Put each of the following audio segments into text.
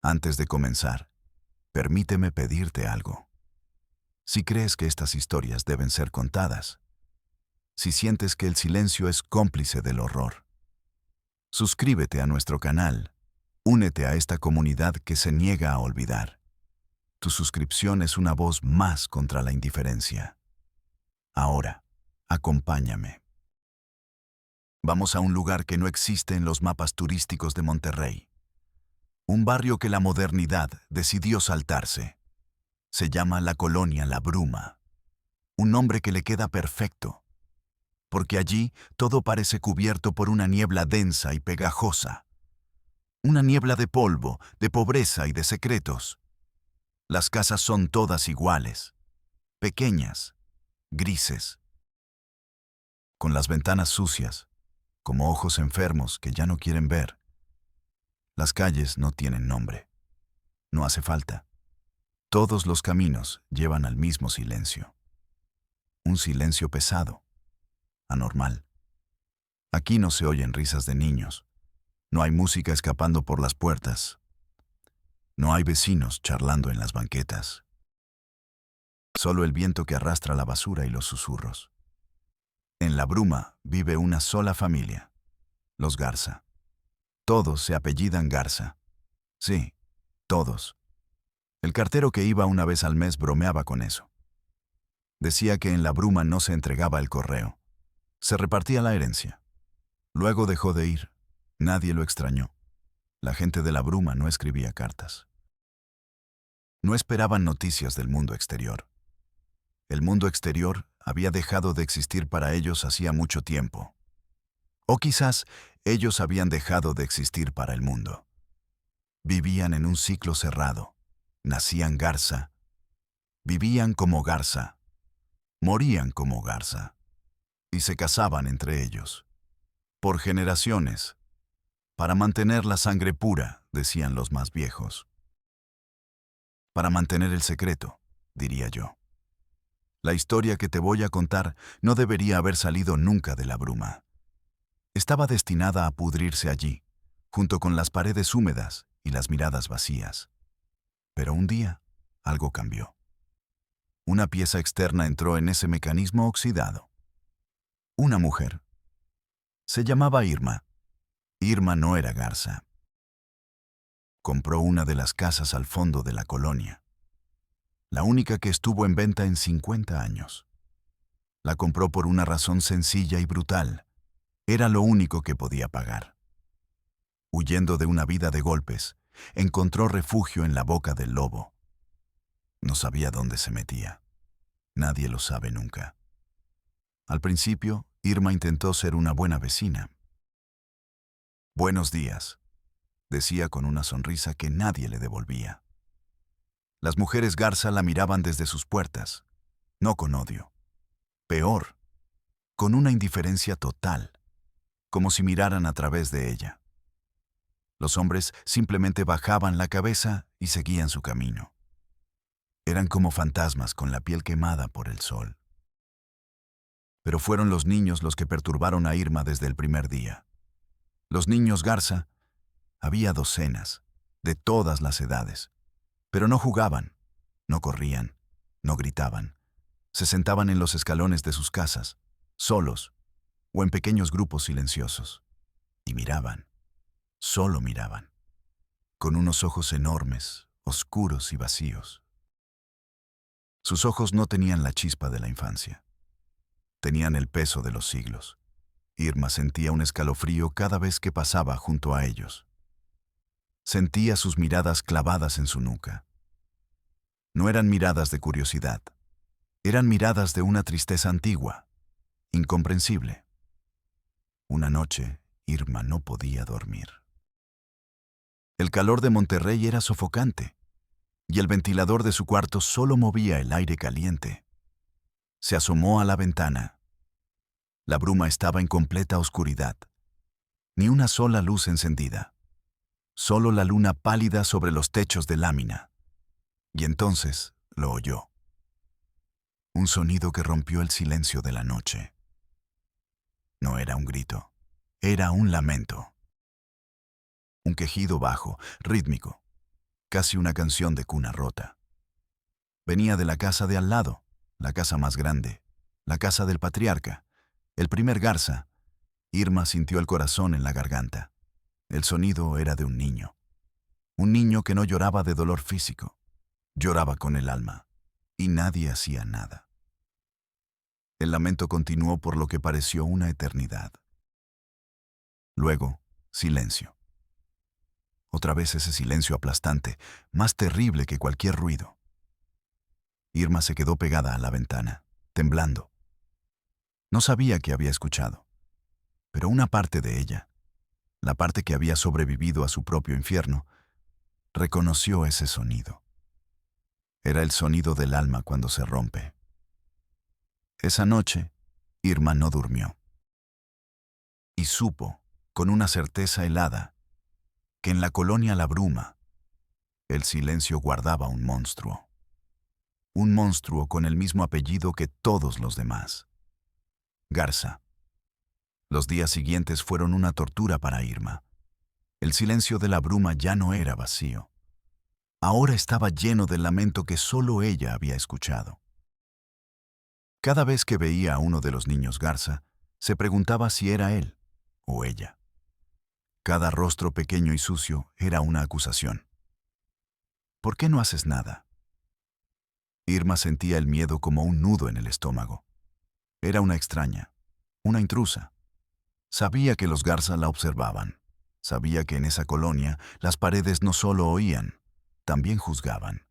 Antes de comenzar, permíteme pedirte algo. Si crees que estas historias deben ser contadas, si sientes que el silencio es cómplice del horror, suscríbete a nuestro canal, únete a esta comunidad que se niega a olvidar. Tu suscripción es una voz más contra la indiferencia. Ahora, acompáñame. Vamos a un lugar que no existe en los mapas turísticos de Monterrey. Un barrio que la modernidad decidió saltarse. Se llama la Colonia La Bruma. Un nombre que le queda perfecto, porque allí todo parece cubierto por una niebla densa y pegajosa. Una niebla de polvo, de pobreza y de secretos. Las casas son todas iguales, pequeñas, grises, con las ventanas sucias, como ojos enfermos que ya no quieren ver. Las calles no tienen nombre. No hace falta. Todos los caminos llevan al mismo silencio. Un silencio pesado, anormal. Aquí no se oyen risas de niños. No hay música escapando por las puertas. No hay vecinos charlando en las banquetas. Solo el viento que arrastra la basura y los susurros. En La Bruma vive una sola familia, los Garza. Todos se apellidan Garza. Sí, todos. El cartero que iba una vez al mes bromeaba con eso. Decía que en La Bruma no se entregaba el correo. Se repartía la herencia. Luego dejó de ir. Nadie lo extrañó. La gente de La Bruma no escribía cartas. No esperaban noticias del mundo exterior. El mundo exterior había dejado de existir para ellos hacía mucho tiempo. O quizás ellos habían dejado de existir para el mundo. Vivían en un ciclo cerrado. Nacían Garza. Vivían como Garza. Morían como Garza. Y se casaban entre ellos. Por generaciones. Para mantener la sangre pura, decían los más viejos. Para mantener el secreto, diría yo. La historia que te voy a contar no debería haber salido nunca de La Bruma. Estaba destinada a pudrirse allí, junto con las paredes húmedas y las miradas vacías. Pero un día, algo cambió. Una pieza externa entró en ese mecanismo oxidado. Una mujer. Se llamaba Irma. Irma no era Garza. Compró una de las casas al fondo de la colonia. La única que estuvo en venta en 50 años. La compró por una razón sencilla y brutal. Era lo único que podía pagar. Huyendo de una vida de golpes, encontró refugio en la boca del lobo. No sabía dónde se metía. Nadie lo sabe nunca. Al principio, Irma intentó ser una buena vecina. «Buenos días», decía con una sonrisa que nadie le devolvía. Las mujeres Garza la miraban desde sus puertas, no con odio. Peor, con una indiferencia total, como si miraran a través de ella. Los hombres simplemente bajaban la cabeza y seguían su camino. Eran como fantasmas con la piel quemada por el sol. Pero fueron los niños los que perturbaron a Irma desde el primer día. Los niños Garza, había docenas, de todas las edades, pero no jugaban, no corrían, no gritaban. Se sentaban en los escalones de sus casas, solos o en pequeños grupos silenciosos, y miraban, solo miraban, con unos ojos enormes, oscuros y vacíos. Sus ojos no tenían la chispa de la infancia. Tenían el peso de los siglos. Irma sentía un escalofrío cada vez que pasaba junto a ellos. Sentía sus miradas clavadas en su nuca. No eran miradas de curiosidad. Eran miradas de una tristeza antigua, incomprensible. Una noche, Irma no podía dormir. El calor de Monterrey era sofocante, y el ventilador de su cuarto solo movía el aire caliente. Se asomó a la ventana. La bruma estaba en completa oscuridad. Ni una sola luz encendida. Solo la luna pálida sobre los techos de lámina. Y entonces lo oyó. Un sonido que rompió el silencio de la noche. No era un grito, era un lamento. Un quejido bajo, rítmico, casi una canción de cuna rota. Venía de la casa de al lado, la casa más grande, la casa del patriarca, el primer Garza. Irma sintió el corazón en la garganta. El sonido era de un niño que no lloraba de dolor físico, lloraba con el alma, y nadie hacía nada. El lamento continuó por lo que pareció una eternidad. Luego, silencio. Otra vez ese silencio aplastante, más terrible que cualquier ruido. Irma se quedó pegada a la ventana, temblando. No sabía qué había escuchado, pero una parte de ella, la parte que había sobrevivido a su propio infierno, reconoció ese sonido. Era el sonido del alma cuando se rompe. Esa noche, Irma no durmió. Y supo, con una certeza helada, que en la colonia La Bruma, el silencio guardaba un monstruo. Un monstruo con el mismo apellido que todos los demás. Garza. Los días siguientes fueron una tortura para Irma. El silencio de La Bruma ya no era vacío. Ahora estaba lleno del lamento que solo ella había escuchado. Cada vez que veía a uno de los niños Garza, se preguntaba si era él o ella. Cada rostro pequeño y sucio era una acusación. ¿Por qué no haces nada? Irma sentía el miedo como un nudo en el estómago. Era una extraña, una intrusa. Sabía que los Garza la observaban. Sabía que en esa colonia las paredes no solo oían, también juzgaban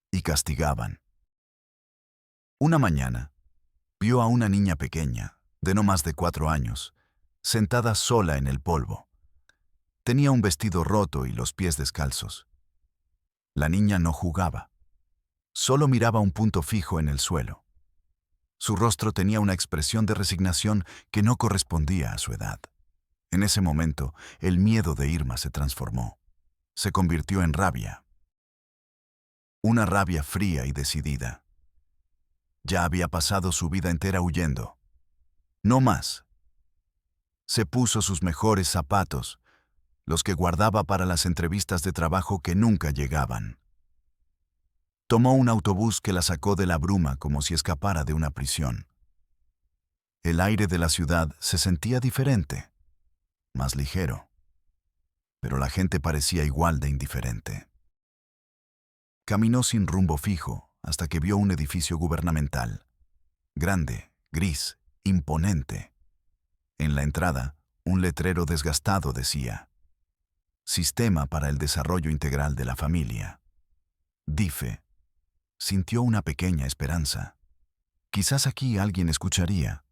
y castigaban. Una mañana, vio a una niña pequeña, de no más de 4 años, sentada sola en el polvo. Tenía un vestido roto y los pies descalzos. La niña no jugaba. Solo miraba un punto fijo en el suelo. Su rostro tenía una expresión de resignación que no correspondía a su edad. En ese momento, el miedo de Irma se transformó. Se convirtió en rabia. Una rabia fría y decidida. Ya había pasado su vida entera huyendo. No más. Se puso sus mejores zapatos, los que guardaba para las entrevistas de trabajo que nunca llegaban. Tomó un autobús que la sacó de La Bruma como si escapara de una prisión. El aire de la ciudad se sentía diferente, más ligero, pero la gente parecía igual de indiferente. Caminó sin rumbo fijo hasta que vio un edificio gubernamental, grande, gris, imponente. En la entrada, un letrero desgastado decía: Sistema para el Desarrollo Integral de la Familia. DIFE. Sintió una pequeña esperanza. Quizás aquí alguien escucharía.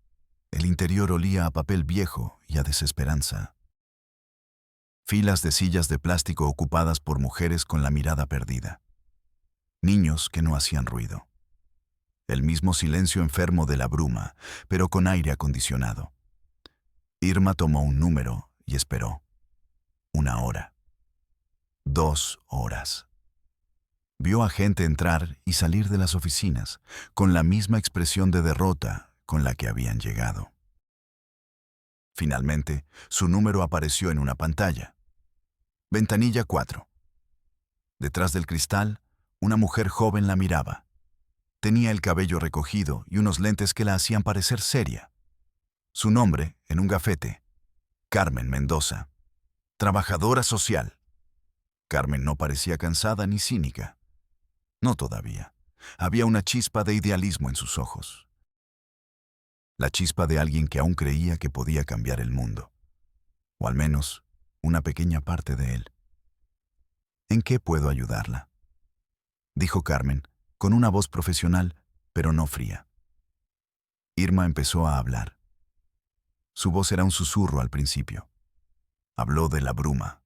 El interior olía a papel viejo y a desesperanza. Filas de sillas de plástico ocupadas por mujeres con la mirada perdida. Niños que no hacían ruido. El mismo silencio enfermo de La Bruma, pero con aire acondicionado. Irma tomó un número y esperó. 1 hora. 2 horas. Vio a gente entrar y salir de las oficinas, con la misma expresión de derrota con la que habían llegado. Finalmente, su número apareció en una pantalla. Ventanilla 4. Detrás del cristal, una mujer joven la miraba. Tenía el cabello recogido y unos lentes que la hacían parecer seria. Su nombre, en un gafete: Carmen Mendoza. Trabajadora social. Carmen no parecía cansada ni cínica. No todavía. Había una chispa de idealismo en sus ojos. La chispa de alguien que aún creía que podía cambiar el mundo. O al menos, una pequeña parte de él. ¿En qué puedo ayudarla?, dijo Carmen, con una voz profesional, pero no fría. Irma empezó a hablar. Su voz era un susurro al principio. Habló de La Bruma,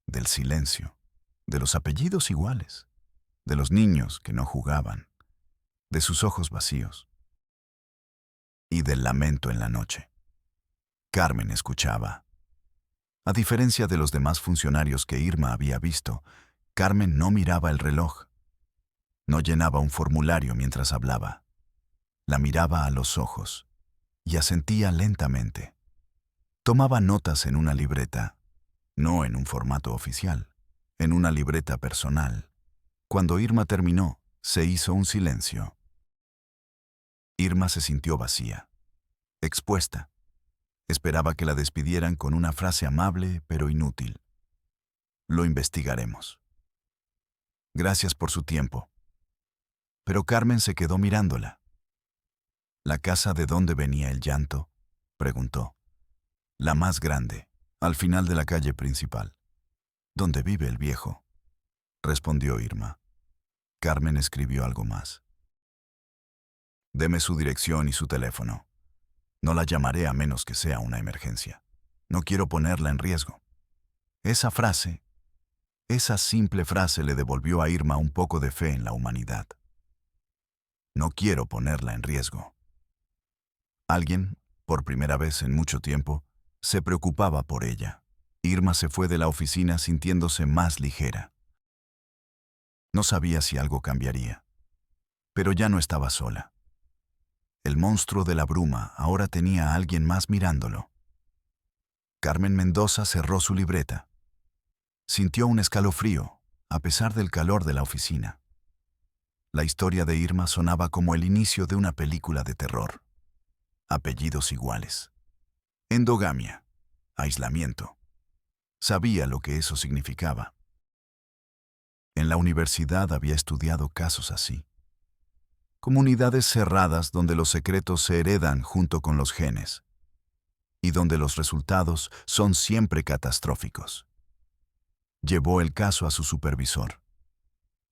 del silencio, de los apellidos iguales, de los niños que no jugaban, de sus ojos vacíos y del lamento en la noche. Carmen escuchaba. A diferencia de los demás funcionarios que Irma había visto, Carmen no miraba el reloj. No llenaba un formulario mientras hablaba. La miraba a los ojos y asentía lentamente. Tomaba notas en una libreta, no en un formato oficial, en una libreta personal. Cuando Irma terminó, se hizo un silencio. Irma se sintió vacía, expuesta. Esperaba que la despidieran con una frase amable pero inútil. Lo investigaremos. Gracias por su tiempo. Pero Carmen se quedó mirándola. ¿La casa de dónde venía el llanto?, preguntó. La más grande, al final de la calle principal. ¿Dónde vive el viejo?, respondió Irma. Carmen escribió algo más. Deme su dirección y su teléfono. No la llamaré a menos que sea una emergencia. No quiero ponerla en riesgo. Esa simple frase le devolvió a Irma un poco de fe en la humanidad. No quiero ponerla en riesgo. Alguien, por primera vez en mucho tiempo, se preocupaba por ella. Irma se fue de la oficina sintiéndose más ligera. No sabía si algo cambiaría, pero ya no estaba sola. El monstruo de la bruma ahora tenía a alguien más mirándolo. Carmen Mendoza cerró su libreta. Sintió un escalofrío, a pesar del calor de la oficina. La historia de Irma sonaba como el inicio de una película de terror. Apellidos iguales. Endogamia. Aislamiento. Sabía lo que eso significaba. En la universidad había estudiado casos así. Comunidades cerradas donde los secretos se heredan junto con los genes y donde los resultados son siempre catastróficos. Llevó el caso a su supervisor.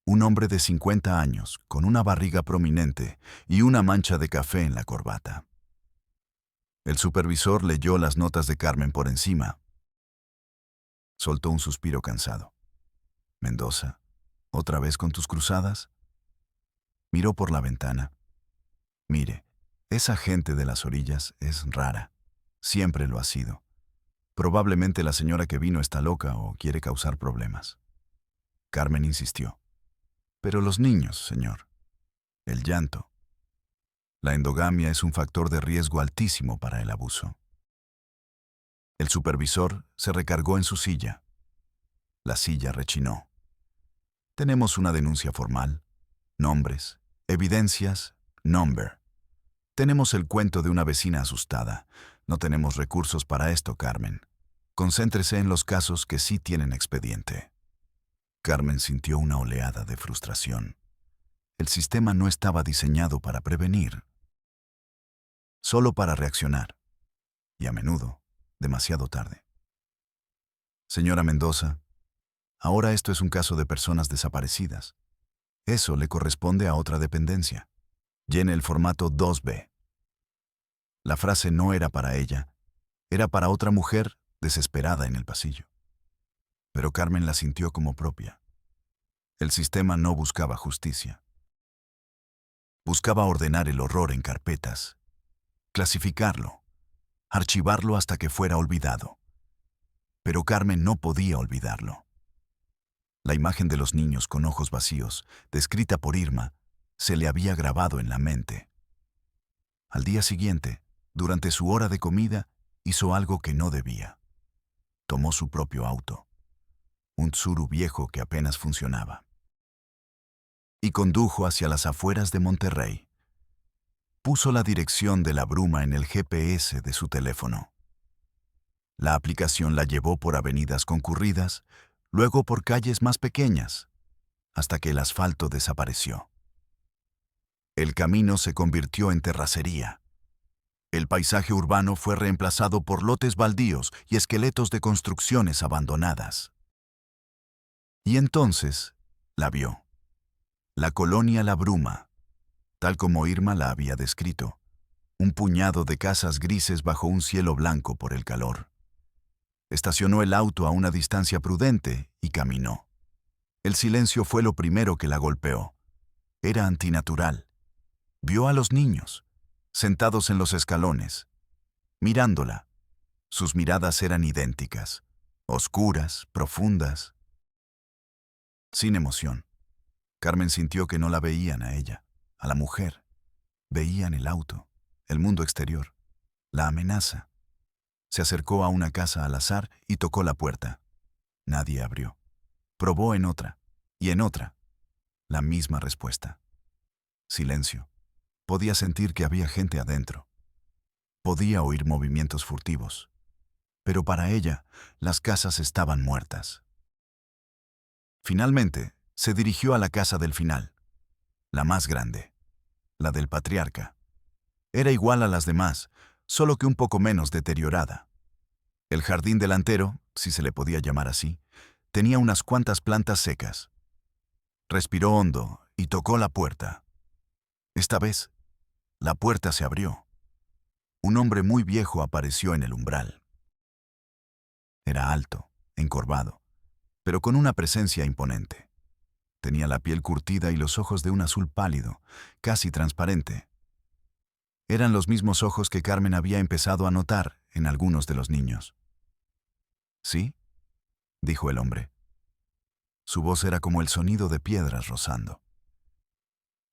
Un hombre de 50 años, con una barriga prominente y una mancha de café en la corbata. El supervisor leyó las notas de Carmen por encima. Soltó un suspiro cansado. Mendoza, ¿otra vez con tus cruzadas? Miró por la ventana. Mire, esa gente de las orillas es rara. Siempre lo ha sido. Probablemente la señora que vino está loca o quiere causar problemas. Carmen insistió. Pero los niños, señor. El llanto. La endogamia es un factor de riesgo altísimo para el abuso. El supervisor se recargó en su silla. La silla rechinó. Tenemos una denuncia formal, nombres, evidencias, number. Tenemos el cuento de una vecina asustada. No tenemos recursos para esto, Carmen. Concéntrese en los casos que sí tienen expediente. Carmen sintió una oleada de frustración. El sistema no estaba diseñado para prevenir, solo para reaccionar. Y a menudo, demasiado tarde. Señora Mendoza, ahora esto es un caso de personas desaparecidas. Eso le corresponde a otra dependencia. Llene el formato 2B. La frase no era para ella, era para otra mujer desesperada en el pasillo. Pero Carmen la sintió como propia. El sistema no buscaba justicia. Buscaba ordenar el horror en carpetas, clasificarlo, archivarlo hasta que fuera olvidado. Pero Carmen no podía olvidarlo. La imagen de los niños con ojos vacíos, descrita por Irma, se le había grabado en la mente. Al día siguiente, durante su hora de comida, hizo algo que no debía. Tomó su propio auto, un Tsuru viejo que apenas funcionaba, y condujo hacia las afueras de Monterrey. Puso la dirección de la bruma en el GPS de su teléfono. La aplicación la llevó por avenidas concurridas, luego por calles más pequeñas, hasta que el asfalto desapareció. El camino se convirtió en terracería. El paisaje urbano fue reemplazado por lotes baldíos y esqueletos de construcciones abandonadas. Y entonces la vio. La colonia La Bruma, tal como Irma la había descrito. Un puñado de casas grises bajo un cielo blanco por el calor. Estacionó el auto a una distancia prudente y caminó. El silencio fue lo primero que la golpeó. Era antinatural. Vio a los niños, sentados en los escalones, mirándola. Sus miradas eran idénticas, oscuras, profundas, sin emoción. Carmen sintió que no la veían a ella, a la mujer. Veían el auto, el mundo exterior, la amenaza. Se acercó a una casa al azar y tocó la puerta. Nadie abrió. Probó en otra, y en otra, la misma respuesta. Silencio. Podía sentir que había gente adentro. Podía oír movimientos furtivos. Pero para ella, las casas estaban muertas. Finalmente, se dirigió a la casa del final, la más grande, la del patriarca. Era igual a las demás, solo que un poco menos deteriorada. El jardín delantero, si se le podía llamar así, tenía unas cuantas plantas secas. Respiró hondo y tocó la puerta. Esta vez, la puerta se abrió. Un hombre muy viejo apareció en el umbral. Era alto, encorvado, pero con una presencia imponente. Tenía la piel curtida y los ojos de un azul pálido, casi transparente. Eran los mismos ojos que Carmen había empezado a notar en algunos de los niños. ¿Sí?, dijo el hombre. Su voz era como el sonido de piedras rozando.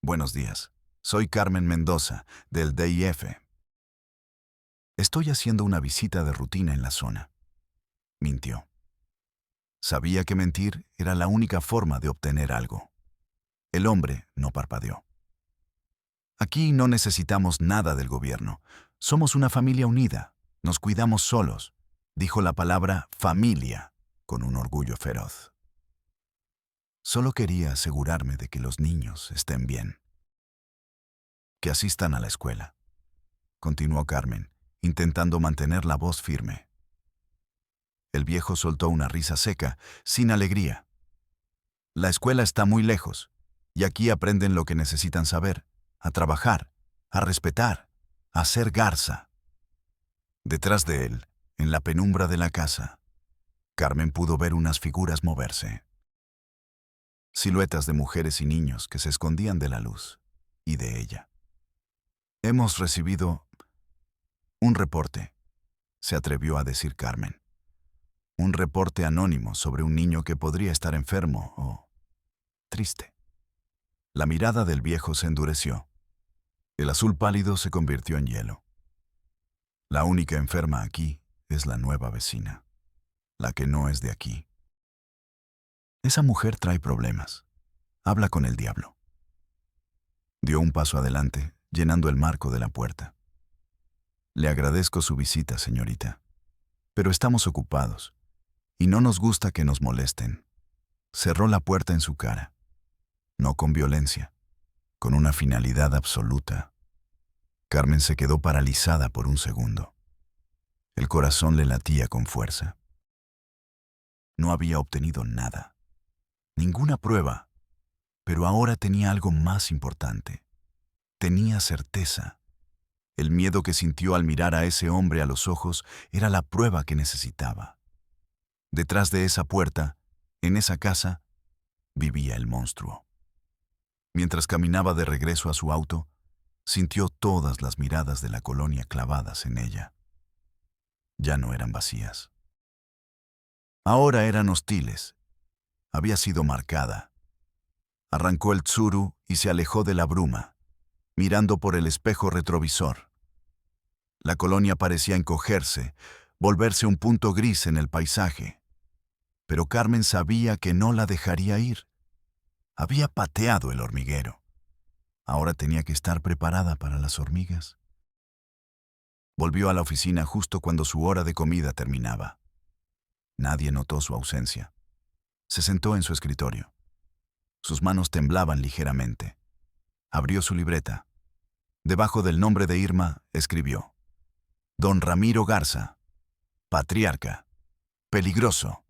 Buenos días. Soy Carmen Mendoza, del DIF. Estoy haciendo una visita de rutina en la zona. Mintió. Sabía que mentir era la única forma de obtener algo. El hombre no parpadeó. Aquí no necesitamos nada del gobierno. Somos una familia unida. Nos cuidamos solos, dijo la palabra familia con un orgullo feroz. Solo quería asegurarme de que los niños estén bien. Que asistan a la escuela, continuó Carmen, intentando mantener la voz firme. El viejo soltó una risa seca, sin alegría. La escuela está muy lejos, y aquí aprenden lo que necesitan saber, a trabajar, a respetar, a ser garza. Detrás de él, en la penumbra de la casa, Carmen pudo ver unas figuras moverse. Siluetas de mujeres y niños que se escondían de la luz y de ella. Hemos recibido un reporte, se atrevió a decir Carmen. Un reporte anónimo sobre un niño que podría estar enfermo o triste. La mirada del viejo se endureció. El azul pálido se convirtió en hielo. La única enferma aquí es la nueva vecina, la que no es de aquí. Esa mujer trae problemas. Habla con el diablo. Dio un paso adelante, llenando el marco de la puerta. Le agradezco su visita, señorita. Pero estamos ocupados, y no nos gusta que nos molesten. Cerró la puerta en su cara. No con violencia, con una finalidad absoluta. Carmen se quedó paralizada por un segundo. El corazón le latía con fuerza. No había obtenido nada, ninguna prueba, pero ahora tenía algo más importante. Tenía certeza. El miedo que sintió al mirar a ese hombre a los ojos era la prueba que necesitaba. Detrás de esa puerta, en esa casa, vivía el monstruo. Mientras caminaba de regreso a su auto, sintió todas las miradas de la colonia clavadas en ella. Ya no eran vacías. Ahora eran hostiles. Había sido marcada. Arrancó el tsuru y se alejó de la bruma, mirando por el espejo retrovisor. La colonia parecía encogerse, volverse un punto gris en el paisaje. Pero Carmen sabía que no la dejaría ir. Había pateado el hormiguero. Ahora tenía que estar preparada para las hormigas. Volvió a la oficina justo cuando su hora de comida terminaba. Nadie notó su ausencia. Se sentó en su escritorio. Sus manos temblaban ligeramente. Abrió su libreta. Debajo del nombre de Irma, escribió: Don Ramiro Garza, patriarca, peligroso.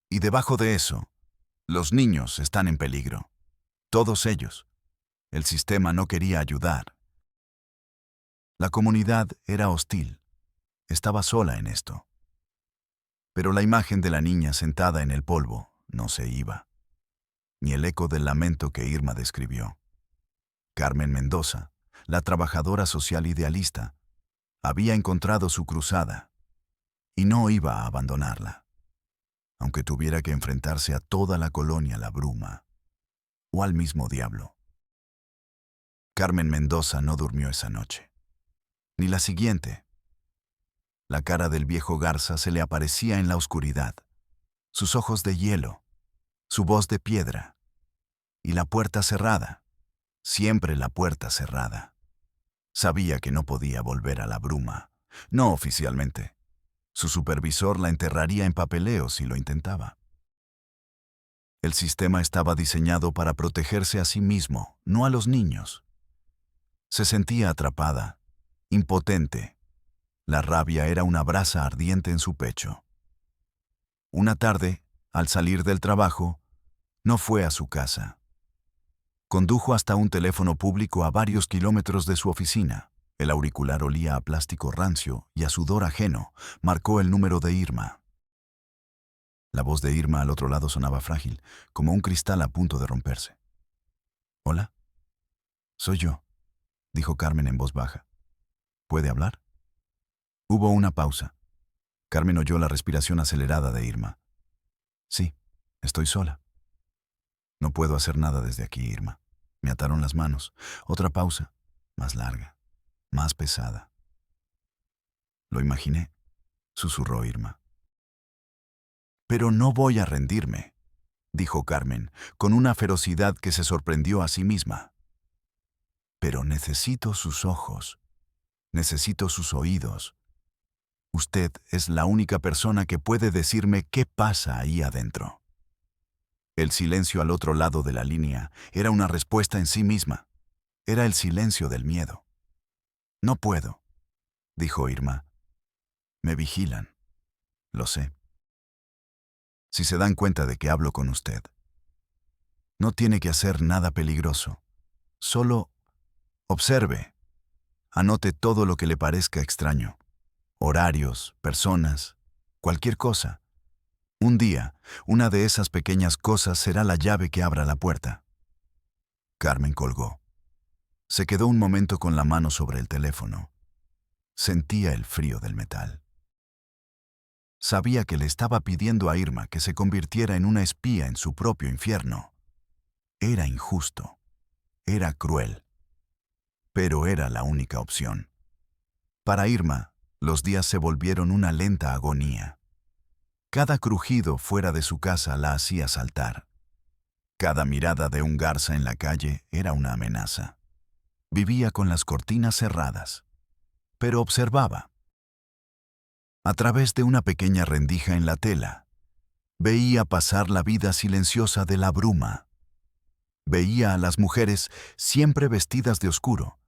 Y debajo de eso, los niños están en peligro. Todos ellos. El sistema no quería ayudar. La comunidad era hostil. Estaba sola en esto. Pero la imagen de la niña sentada en el polvo no se iba, ni el eco del lamento que Irma describió. Carmen Mendoza, la trabajadora social idealista, había encontrado su cruzada y no iba a abandonarla, aunque tuviera que enfrentarse a toda la colonia la bruma o al mismo diablo. Carmen Mendoza no durmió esa noche, ni la siguiente. La cara del viejo Garza se le aparecía en la oscuridad, sus ojos de hielo, su voz de piedra, y la puerta cerrada, siempre la puerta cerrada. Sabía que no podía volver a la bruma, no oficialmente. Su supervisor la enterraría en papeleo si lo intentaba. El sistema estaba diseñado para protegerse a sí mismo, no a los niños. Se sentía atrapada, impotente. La rabia era una brasa ardiente en su pecho. Una tarde, al salir del trabajo, no fue a su casa. Condujo hasta un teléfono público a varios kilómetros de su oficina. El auricular olía a plástico rancio y a sudor ajeno. Marcó el número de Irma. La voz de Irma al otro lado sonaba frágil, como un cristal a punto de romperse. «Hola. Soy yo», dijo Carmen en voz baja. «¿Puede hablar?» Hubo una pausa. Carmen oyó la respiración acelerada de Irma. «Sí, estoy sola. No puedo hacer nada desde aquí, Irma. Me ataron las manos». Otra pausa, más larga, más pesada. «Lo imaginé», susurró Irma. «Pero no voy a rendirme», dijo Carmen, con una ferocidad que se sorprendió a sí misma. «Pero necesito sus ojos, necesito sus oídos. Usted es la única persona que puede decirme qué pasa ahí adentro». El silencio al otro lado de la línea era una respuesta en sí misma. Era el silencio del miedo. «No puedo», dijo Irma. «Me vigilan. Lo sé. Si se dan cuenta de que hablo con usted, no tiene que hacer nada peligroso. Solo observe. Anote todo lo que le parezca extraño. Horarios, personas, cualquier cosa. Un día, una de esas pequeñas cosas será la llave que abra la puerta». Carmen colgó. Se quedó un momento con la mano sobre el teléfono. Sentía el frío del metal. Sabía que le estaba pidiendo a Irma que se convirtiera en una espía en su propio infierno. Era injusto. Era cruel. Pero era la única opción. Para Irma, los días se volvieron una lenta agonía. Cada crujido fuera de su casa la hacía saltar. Cada mirada de un garza en la calle era una amenaza. Vivía con las cortinas cerradas, pero observaba. A través de una pequeña rendija en la tela, veía pasar la vida silenciosa de la bruma. Veía a las mujeres, siempre vestidas de oscuro,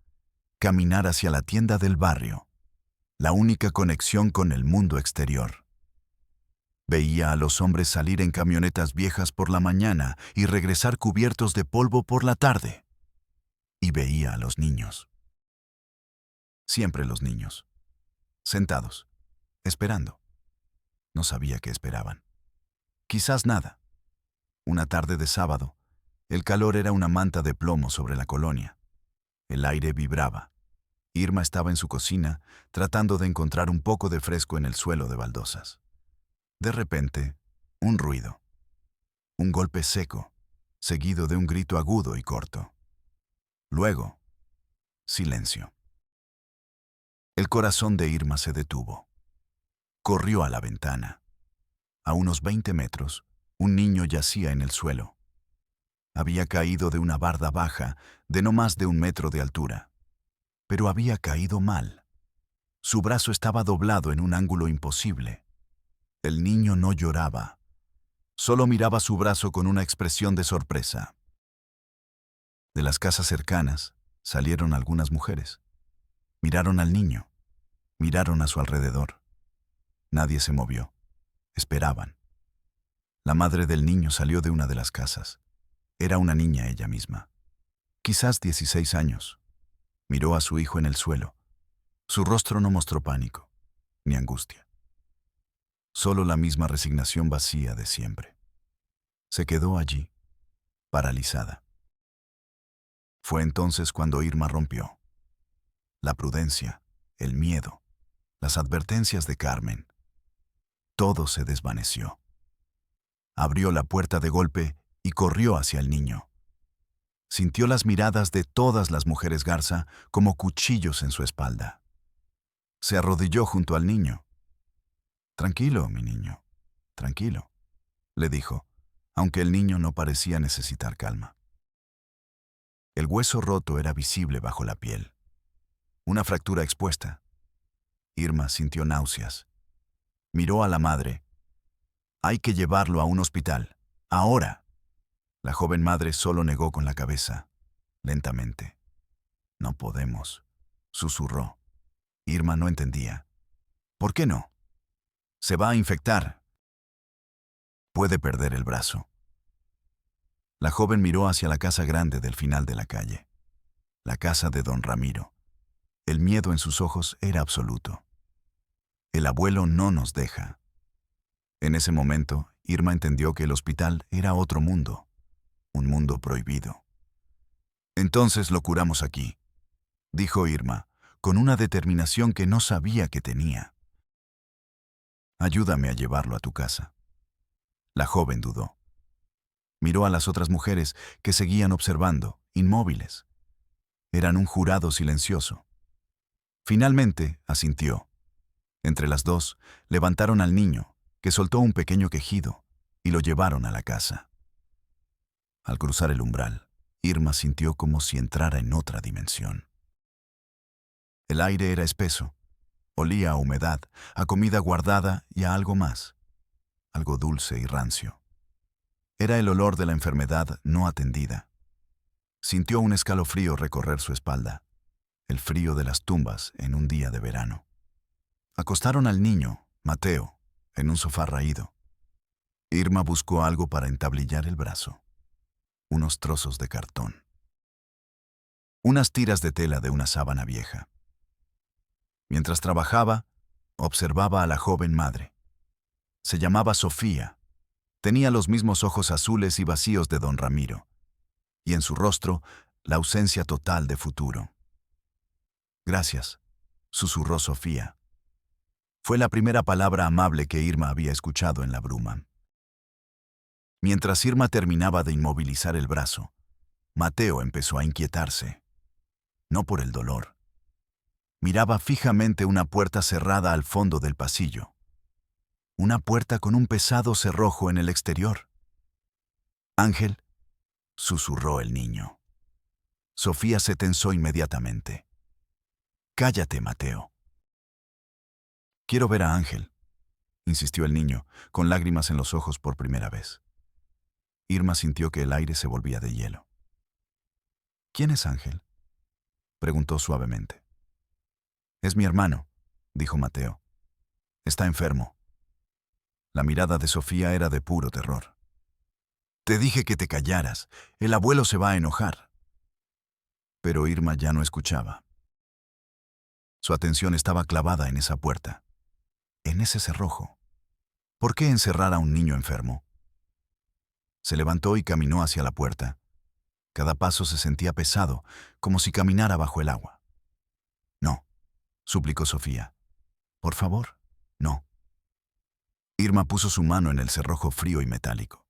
caminar hacia la tienda del barrio, la única conexión con el mundo exterior. Veía a los hombres salir en camionetas viejas por la mañana y regresar cubiertos de polvo por la tarde. Y veía a los niños. Siempre los niños. Sentados, esperando. No sabía qué esperaban. Quizás nada. Una tarde de sábado, el calor era una manta de plomo sobre la colonia. El aire vibraba. Irma estaba en su cocina, tratando de encontrar un poco de fresco en el suelo de baldosas. De repente, un ruido. Un golpe seco, seguido de un grito agudo y corto. Luego, silencio. El corazón de Irma se detuvo. Corrió a la ventana. A unos 20 metros, un niño yacía en el suelo. Había caído de una barda baja de no más de 1 metro de altura. Pero había caído mal. Su brazo estaba doblado en un ángulo imposible. El niño no lloraba. Solo miraba su brazo con una expresión de sorpresa. De las casas cercanas salieron algunas mujeres. Miraron al niño. Miraron a su alrededor. Nadie se movió. Esperaban. La madre del niño salió de una de las casas. Era una niña ella misma. Quizás 16 años. Miró a su hijo en el suelo. Su rostro no mostró pánico, ni angustia. Solo la misma resignación vacía de siempre. Se quedó allí, paralizada. Fue entonces cuando Irma rompió. La prudencia, el miedo, las advertencias de Carmen. Todo se desvaneció. Abrió la puerta de golpe y corrió hacia el niño. Sintió las miradas de todas las mujeres garza como cuchillos en su espalda. Se arrodilló junto al niño. «Tranquilo, mi niño, tranquilo», le dijo. aunque el niño no parecía necesitar calma. El hueso roto era visible bajo la piel. Una fractura expuesta. Irma sintió náuseas. Miró a la madre. Hay que llevarlo a un hospital. Ahora. La joven madre solo negó con la cabeza, lentamente. No podemos, susurró. Irma no entendía. ¿Por qué no? Se va a infectar. Puede perder el brazo. La joven miró hacia la casa grande del final de la calle. La casa de don Ramiro. El miedo en sus ojos era absoluto. El abuelo no nos deja. En ese momento, Irma entendió que el hospital era otro mundo, un mundo prohibido. Entonces lo curamos aquí, dijo Irma, con una determinación que no sabía que tenía. Ayúdame a llevarlo a tu casa. La joven dudó. Miró a las otras mujeres que seguían observando, inmóviles. Eran un jurado silencioso. Finalmente, asintió. Entre las dos, levantaron al niño, que soltó un pequeño quejido, y lo llevaron a la casa. Al cruzar el umbral, Irma sintió como si entrara en otra dimensión. El aire era espeso, olía a humedad, a comida guardada y a algo más, algo dulce y rancio. Era el olor de la enfermedad no atendida. Sintió un escalofrío recorrer su espalda, el frío de las tumbas en un día de verano. Acostaron al niño, Mateo, en un sofá raído. Irma buscó algo para entablillar el brazo. Unos trozos de cartón. Unas tiras de tela de una sábana vieja. Mientras trabajaba, observaba a la joven madre. Se llamaba Sofía. Tenía los mismos ojos azules y vacíos de don Ramiro. Y en su rostro, la ausencia total de futuro. Gracias, susurró Sofía. Fue la primera palabra amable que Irma había escuchado en la bruma. Mientras Irma terminaba de inmovilizar el brazo, Mateo empezó a inquietarse. No por el dolor. Miraba fijamente una puerta cerrada al fondo del pasillo. Una puerta con un pesado cerrojo en el exterior. Ángel, susurró el niño. Sofía se tensó inmediatamente. Cállate, Mateo. Quiero ver a Ángel, insistió el niño, con lágrimas en los ojos por primera vez. Irma sintió que el aire se volvía de hielo. ¿Quién es Ángel?, preguntó suavemente. Es mi hermano, dijo Mateo. Está enfermo. La mirada de Sofía era de puro terror. Te dije que te callaras. El abuelo se va a enojar. Pero Irma ya no escuchaba. Su atención estaba clavada en esa puerta, en ese cerrojo. ¿Por qué encerrar a un niño enfermo? Se levantó y caminó hacia la puerta. Cada paso se sentía pesado, como si caminara bajo el agua. No, suplicó Sofía. Por favor, no. Irma puso su mano en el cerrojo frío y metálico.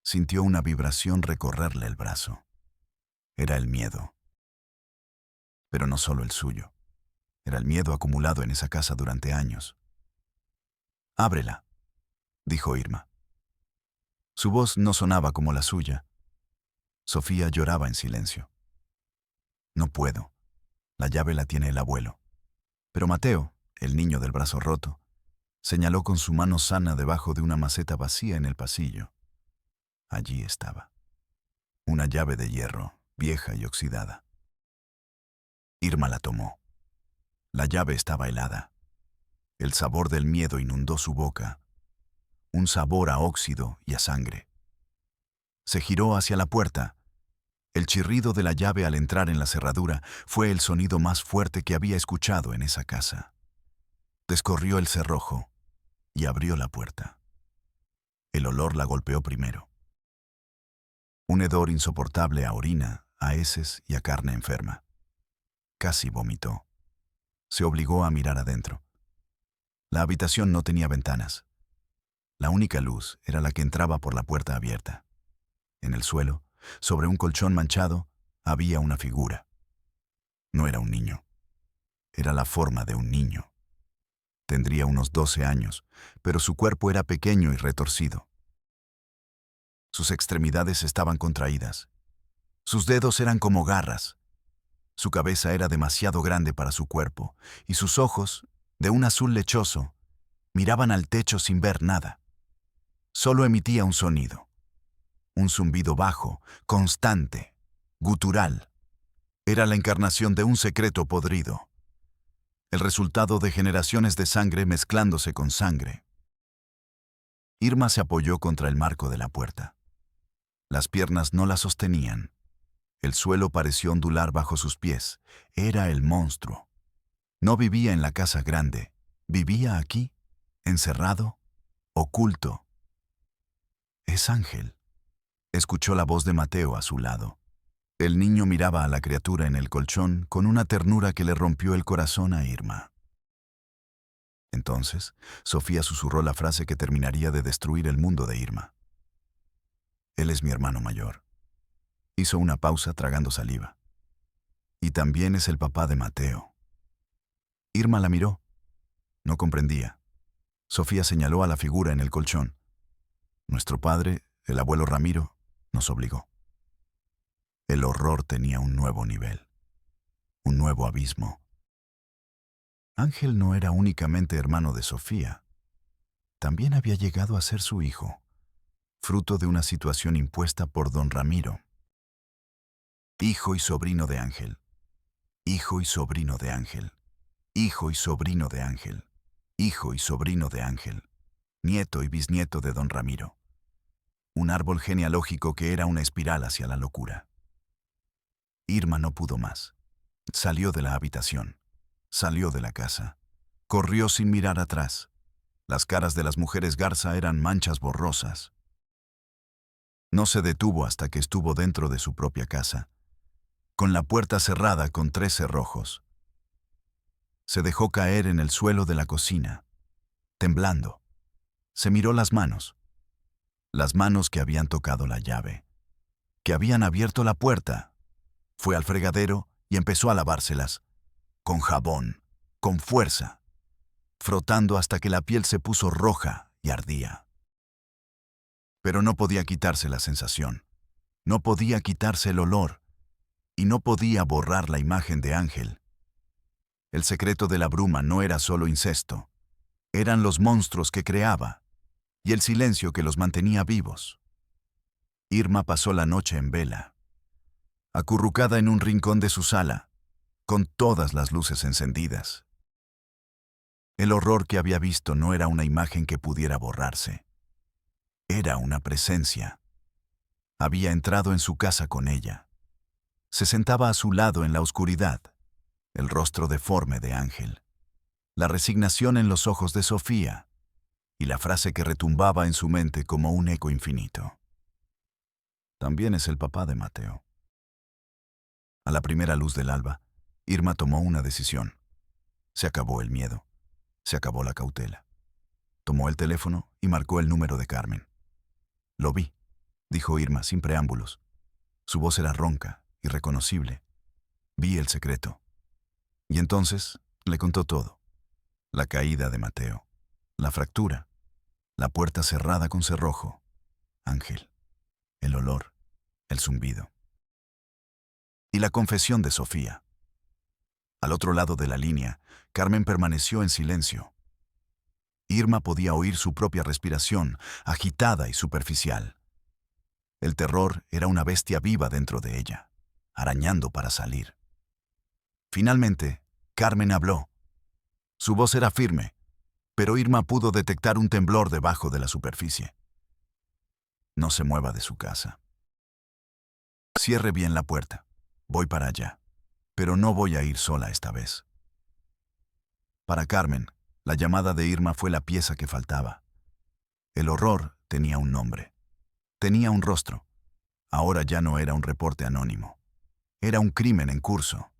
Sintió una vibración recorrerle el brazo. Era el miedo. Pero no solo el suyo. Era el miedo acumulado en esa casa durante años. Ábrela, dijo Irma. Su voz no sonaba como la suya. Sofía lloraba en silencio. No puedo. La llave la tiene el abuelo. Pero Mateo, el niño del brazo roto, señaló con su mano sana debajo de una maceta vacía en el pasillo. Allí estaba. Una llave de hierro, vieja y oxidada. Irma la tomó. La llave estaba helada. El sabor del miedo inundó su boca. Un sabor a óxido y a sangre. Se giró hacia la puerta. El chirrido de la llave al entrar en la cerradura fue el sonido más fuerte que había escuchado en esa casa. Descorrió el cerrojo y abrió la puerta. El olor la golpeó primero. Un hedor insoportable a orina, a heces y a carne enferma. Casi vomitó. Se obligó a mirar adentro. La habitación no tenía ventanas. La única luz era la que entraba por la puerta abierta. En el suelo, sobre un colchón manchado, había una figura. No era un niño. Era la forma de un niño. Tendría unos 12 años, pero su cuerpo era pequeño y retorcido. Sus extremidades estaban contraídas. Sus dedos eran como garras. Su cabeza era demasiado grande para su cuerpo, y sus ojos, de un azul lechoso, miraban al techo sin ver nada. Solo emitía un sonido. Un zumbido bajo, constante, gutural. Era la encarnación de un secreto podrido. El resultado de generaciones de sangre mezclándose con sangre. Irma se apoyó contra el marco de la puerta. Las piernas no la sostenían. El suelo pareció ondular bajo sus pies. Era el monstruo. No vivía en la casa grande. Vivía aquí, encerrado, oculto. Es Ángel. Escuchó la voz de Mateo a su lado. El niño miraba a la criatura en el colchón con una ternura que le rompió el corazón a Irma. Entonces, Sofía susurró la frase que terminaría de destruir el mundo de Irma. Él es mi hermano mayor. Hizo una pausa tragando saliva. Y también es el papá de Mateo. Irma la miró. No comprendía. Sofía señaló a la figura en el colchón. Nuestro padre, el abuelo Ramiro, nos obligó. El horror tenía un nuevo nivel, un nuevo abismo. Ángel no era únicamente hermano de Sofía. También había llegado a ser su hijo, fruto de una situación impuesta por don Ramiro. Hijo y sobrino de Ángel. Hijo y sobrino de Ángel. Hijo y sobrino de Ángel. Hijo y sobrino de Ángel. Nieto y bisnieto de don Ramiro. Un árbol genealógico que era una espiral hacia la locura. Irma no pudo más. Salió de la habitación. Salió de la casa. Corrió sin mirar atrás. Las caras de las mujeres Garza eran manchas borrosas. No se detuvo hasta que estuvo dentro de su propia casa, con la puerta cerrada con 3 cerrojos. Se dejó caer en el suelo de la cocina, temblando. Se miró las manos que habían tocado la llave, que habían abierto la puerta. Fue al fregadero y empezó a lavárselas, con jabón, con fuerza, frotando hasta que la piel se puso roja y ardía. Pero no podía quitarse la sensación, no podía quitarse el olor, y no podía borrar la imagen de Ángel. El secreto de la bruma no era solo incesto, eran los monstruos que creaba, y el silencio que los mantenía vivos. Irma pasó la noche en vela, acurrucada en un rincón de su sala, con todas las luces encendidas. El horror que había visto no era una imagen que pudiera borrarse. Era una presencia. Había entrado en su casa con ella. Se sentaba a su lado en la oscuridad, el rostro deforme de Ángel, la resignación en los ojos de Sofía y la frase que retumbaba en su mente como un eco infinito. También es el papá de Mateo. A la primera luz del alba, Irma tomó una decisión. Se acabó el miedo. Se acabó la cautela. Tomó el teléfono y marcó el número de Carmen. Lo vi, dijo Irma sin preámbulos. Su voz era ronca, irreconocible. Vi el secreto. Y entonces le contó todo. La caída de Mateo, la fractura, la puerta cerrada con cerrojo, Ángel, el olor, el zumbido. Y la confesión de Sofía. Al otro lado de la línea, Carmen permaneció en silencio. Irma podía oír su propia respiración, agitada y superficial. El terror era una bestia viva dentro de ella, arañando para salir. Finalmente, Carmen habló. Su voz era firme, pero Irma pudo detectar un temblor debajo de la superficie. No se mueva de su casa. Cierre bien la puerta. Voy para allá, pero no voy a ir sola esta vez. Para Carmen, la llamada de Irma fue la pieza que faltaba. El horror tenía un nombre. Tenía un rostro. Ahora ya no era un reporte anónimo. Era un crimen en curso.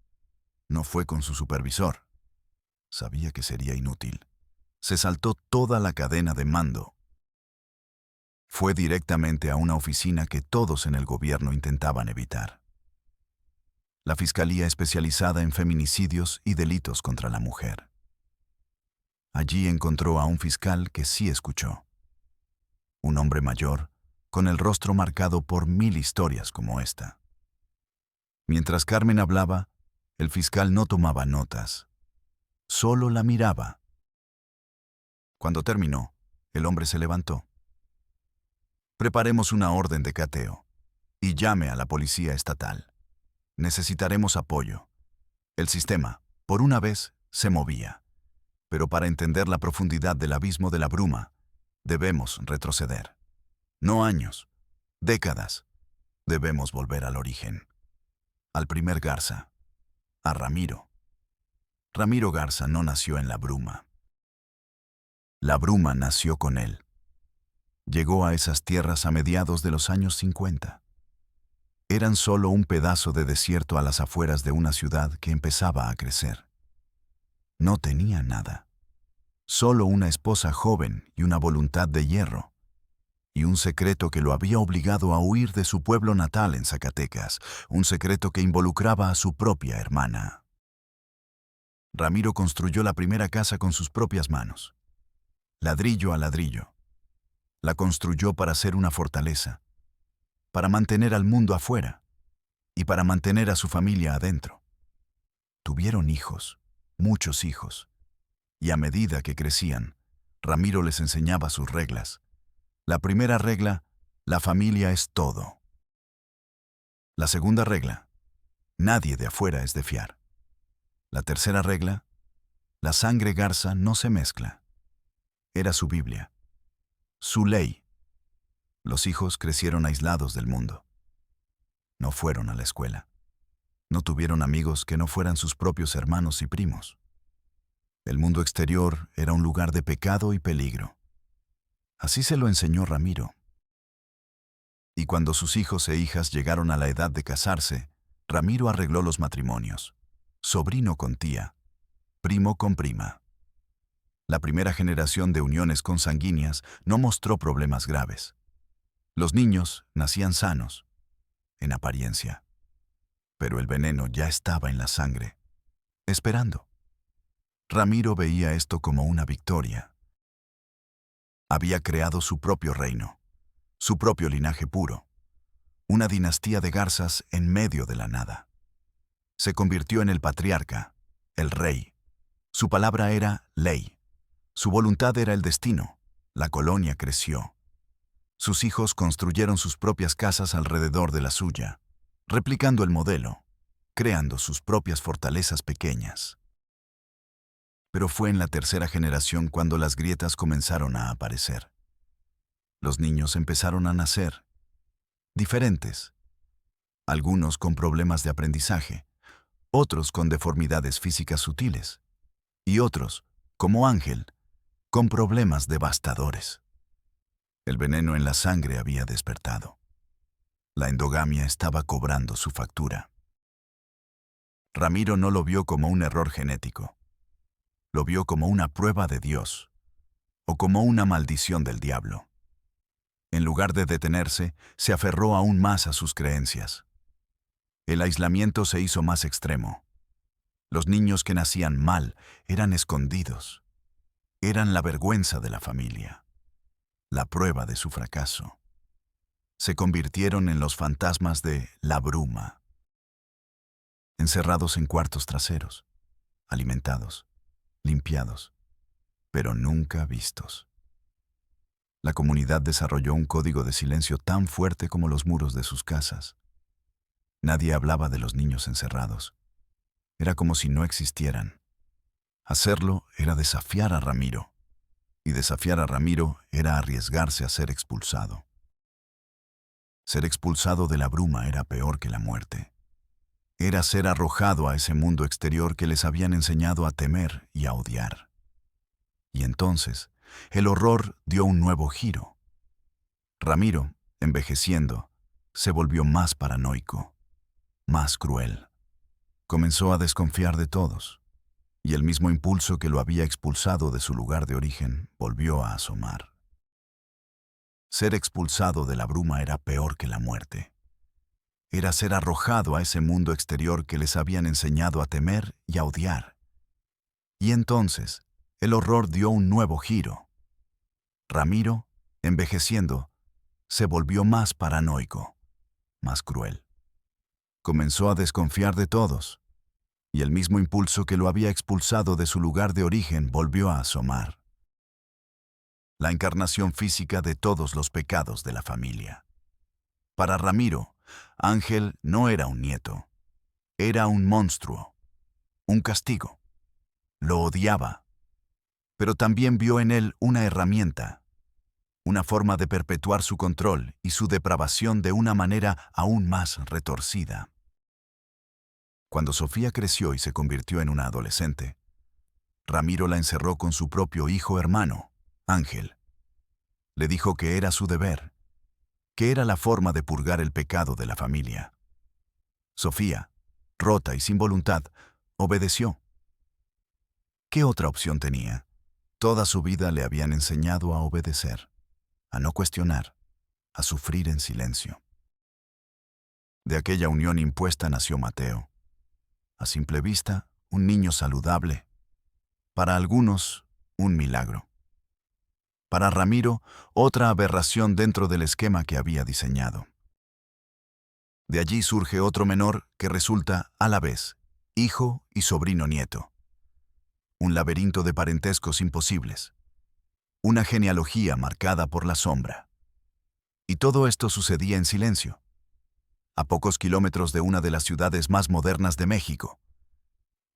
No fue con su supervisor. Sabía que sería inútil. Se saltó toda la cadena de mando. Fue directamente a una oficina que todos en el gobierno intentaban evitar. La Fiscalía especializada en feminicidios y delitos contra la mujer. Allí encontró a un fiscal que sí escuchó. Un hombre mayor, con el rostro marcado por 1000 historias como esta. Mientras Carmen hablaba, el fiscal no tomaba notas, solo la miraba. Cuando terminó, el hombre se levantó. Preparemos una orden de cateo y llame a la policía estatal. Necesitaremos apoyo. El sistema, por una vez, se movía. Pero para entender la profundidad del abismo de la bruma, debemos retroceder. No años, décadas. Debemos volver al origen. Al primer Garza. A Ramiro. Ramiro Garza no nació en la bruma. La bruma nació con él. Llegó a esas tierras a mediados de los años 50. Eran solo un pedazo de desierto a las afueras de una ciudad que empezaba a crecer. No tenía nada. Solo una esposa joven y una voluntad de hierro. Y un secreto que lo había obligado a huir de su pueblo natal en Zacatecas, un secreto que involucraba a su propia hermana. Ramiro construyó la primera casa con sus propias manos, ladrillo a ladrillo. La construyó para ser una fortaleza, para mantener al mundo afuera y para mantener a su familia adentro. Tuvieron hijos, muchos hijos, y a medida que crecían, Ramiro les enseñaba sus reglas. La primera regla, la familia es todo. La segunda regla, nadie de afuera es de fiar. La tercera regla, la sangre Garza no se mezcla. Era su Biblia, su ley. Los hijos crecieron aislados del mundo. No fueron a la escuela. No tuvieron amigos que no fueran sus propios hermanos y primos. El mundo exterior era un lugar de pecado y peligro. Así se lo enseñó Ramiro. Y cuando sus hijos e hijas llegaron a la edad de casarse, Ramiro arregló los matrimonios. Sobrino con tía, primo con prima. La primera generación de uniones consanguíneas no mostró problemas graves. Los niños nacían sanos, en apariencia. Pero el veneno ya estaba en la sangre, esperando. Ramiro veía esto como una victoria. Había creado su propio reino, su propio linaje puro, una dinastía de garzas en medio de la nada. Se convirtió en el patriarca, el rey. Su palabra era ley. Su voluntad era el destino. La colonia creció. Sus hijos construyeron sus propias casas alrededor de la suya, replicando el modelo, creando sus propias fortalezas pequeñas. Pero fue en la tercera generación cuando las grietas comenzaron a aparecer. Los niños empezaron a nacer, diferentes. Algunos con problemas de aprendizaje, otros con deformidades físicas sutiles, y otros, como Ángel, con problemas devastadores. El veneno en la sangre había despertado. La endogamia estaba cobrando su factura. Ramiro no lo vio como un error genético. Lo vio como una prueba de Dios, o como una maldición del diablo. En lugar de detenerse, se aferró aún más a sus creencias. El aislamiento se hizo más extremo. Los niños que nacían mal eran escondidos. Eran la vergüenza de la familia, la prueba de su fracaso. Se convirtieron en los fantasmas de la bruma. Encerrados en cuartos traseros, alimentados, limpiados, pero nunca vistos. La comunidad desarrolló un código de silencio tan fuerte como los muros de sus casas. Nadie hablaba de los niños encerrados. Era como si no existieran. Hacerlo era desafiar a Ramiro, y desafiar a Ramiro era arriesgarse a ser expulsado. Ser expulsado de la bruma era peor que la muerte. Era ser arrojado a ese mundo exterior que les habían enseñado a temer y a odiar. Y entonces, el horror dio un nuevo giro. Ramiro, envejeciendo, se volvió más paranoico, más cruel. Comenzó a desconfiar de todos, y el mismo impulso que lo había expulsado de su lugar de origen volvió a asomar. Ser expulsado de la bruma era peor que la muerte. Era ser arrojado a ese mundo exterior que les habían enseñado a temer y a odiar. Y entonces, el horror dio un nuevo giro. Ramiro, envejeciendo, se volvió más paranoico, más cruel. Comenzó a desconfiar de todos, y el mismo impulso que lo había expulsado de su lugar de origen volvió a asomar. La encarnación física de todos los pecados de la familia. Para Ramiro, Ángel no era un nieto, era un monstruo, un castigo. Lo odiaba, pero también vio en él una herramienta, una forma de perpetuar su control y su depravación de una manera aún más retorcida. Cuando Sofía creció y se convirtió en una adolescente, Ramiro la encerró con su propio hijo hermano, Ángel. Le dijo que era su deber, que era la forma de purgar el pecado de la familia. Sofía, rota y sin voluntad, obedeció. ¿Qué otra opción tenía? Toda su vida le habían enseñado a obedecer, a no cuestionar, a sufrir en silencio. De aquella unión impuesta nació Mateo. A simple vista, un niño saludable. Para algunos, un milagro. Para Ramiro, otra aberración dentro del esquema que había diseñado. De allí surge otro menor que resulta, a la vez, hijo y sobrino nieto. Un laberinto de parentescos imposibles. Una genealogía marcada por la sombra. Y todo esto sucedía en silencio, a pocos kilómetros de una de las ciudades más modernas de México.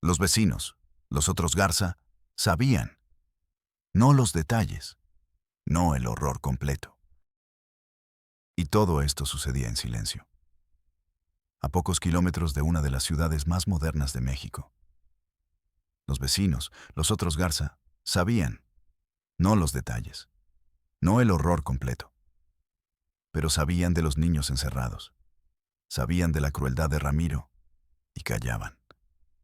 Los vecinos, los otros Garza, sabían, no los detalles, no el horror completo. Y todo esto sucedía en silencio, a pocos kilómetros de una de las ciudades más modernas de México. Los vecinos, los otros Garza, sabían, no los detalles, no el horror completo, pero sabían de los niños encerrados, sabían de la crueldad de Ramiro y callaban.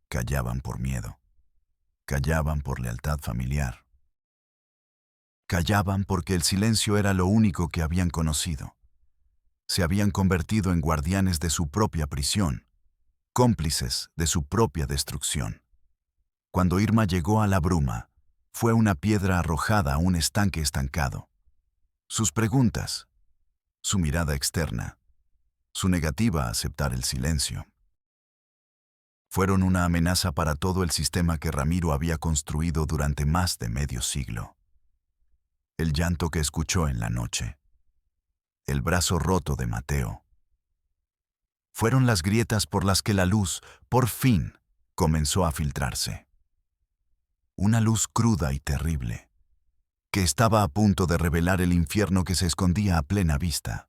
Callaban por miedo, callaban por lealtad familiar. Callaban porque el silencio era lo único que habían conocido. Se habían convertido en guardianes de su propia prisión, cómplices de su propia destrucción. Cuando Irma llegó a la bruma, fue una piedra arrojada a un estanque estancado. Sus preguntas, su mirada externa, su negativa a aceptar el silencio, fueron una amenaza para todo el sistema que Ramiro había construido durante más de medio siglo. El llanto que escuchó en la noche, el brazo roto de Mateo, fueron las grietas por las que la luz, por fin, comenzó a filtrarse. Una luz cruda y terrible, que estaba a punto de revelar el infierno que se escondía a plena vista.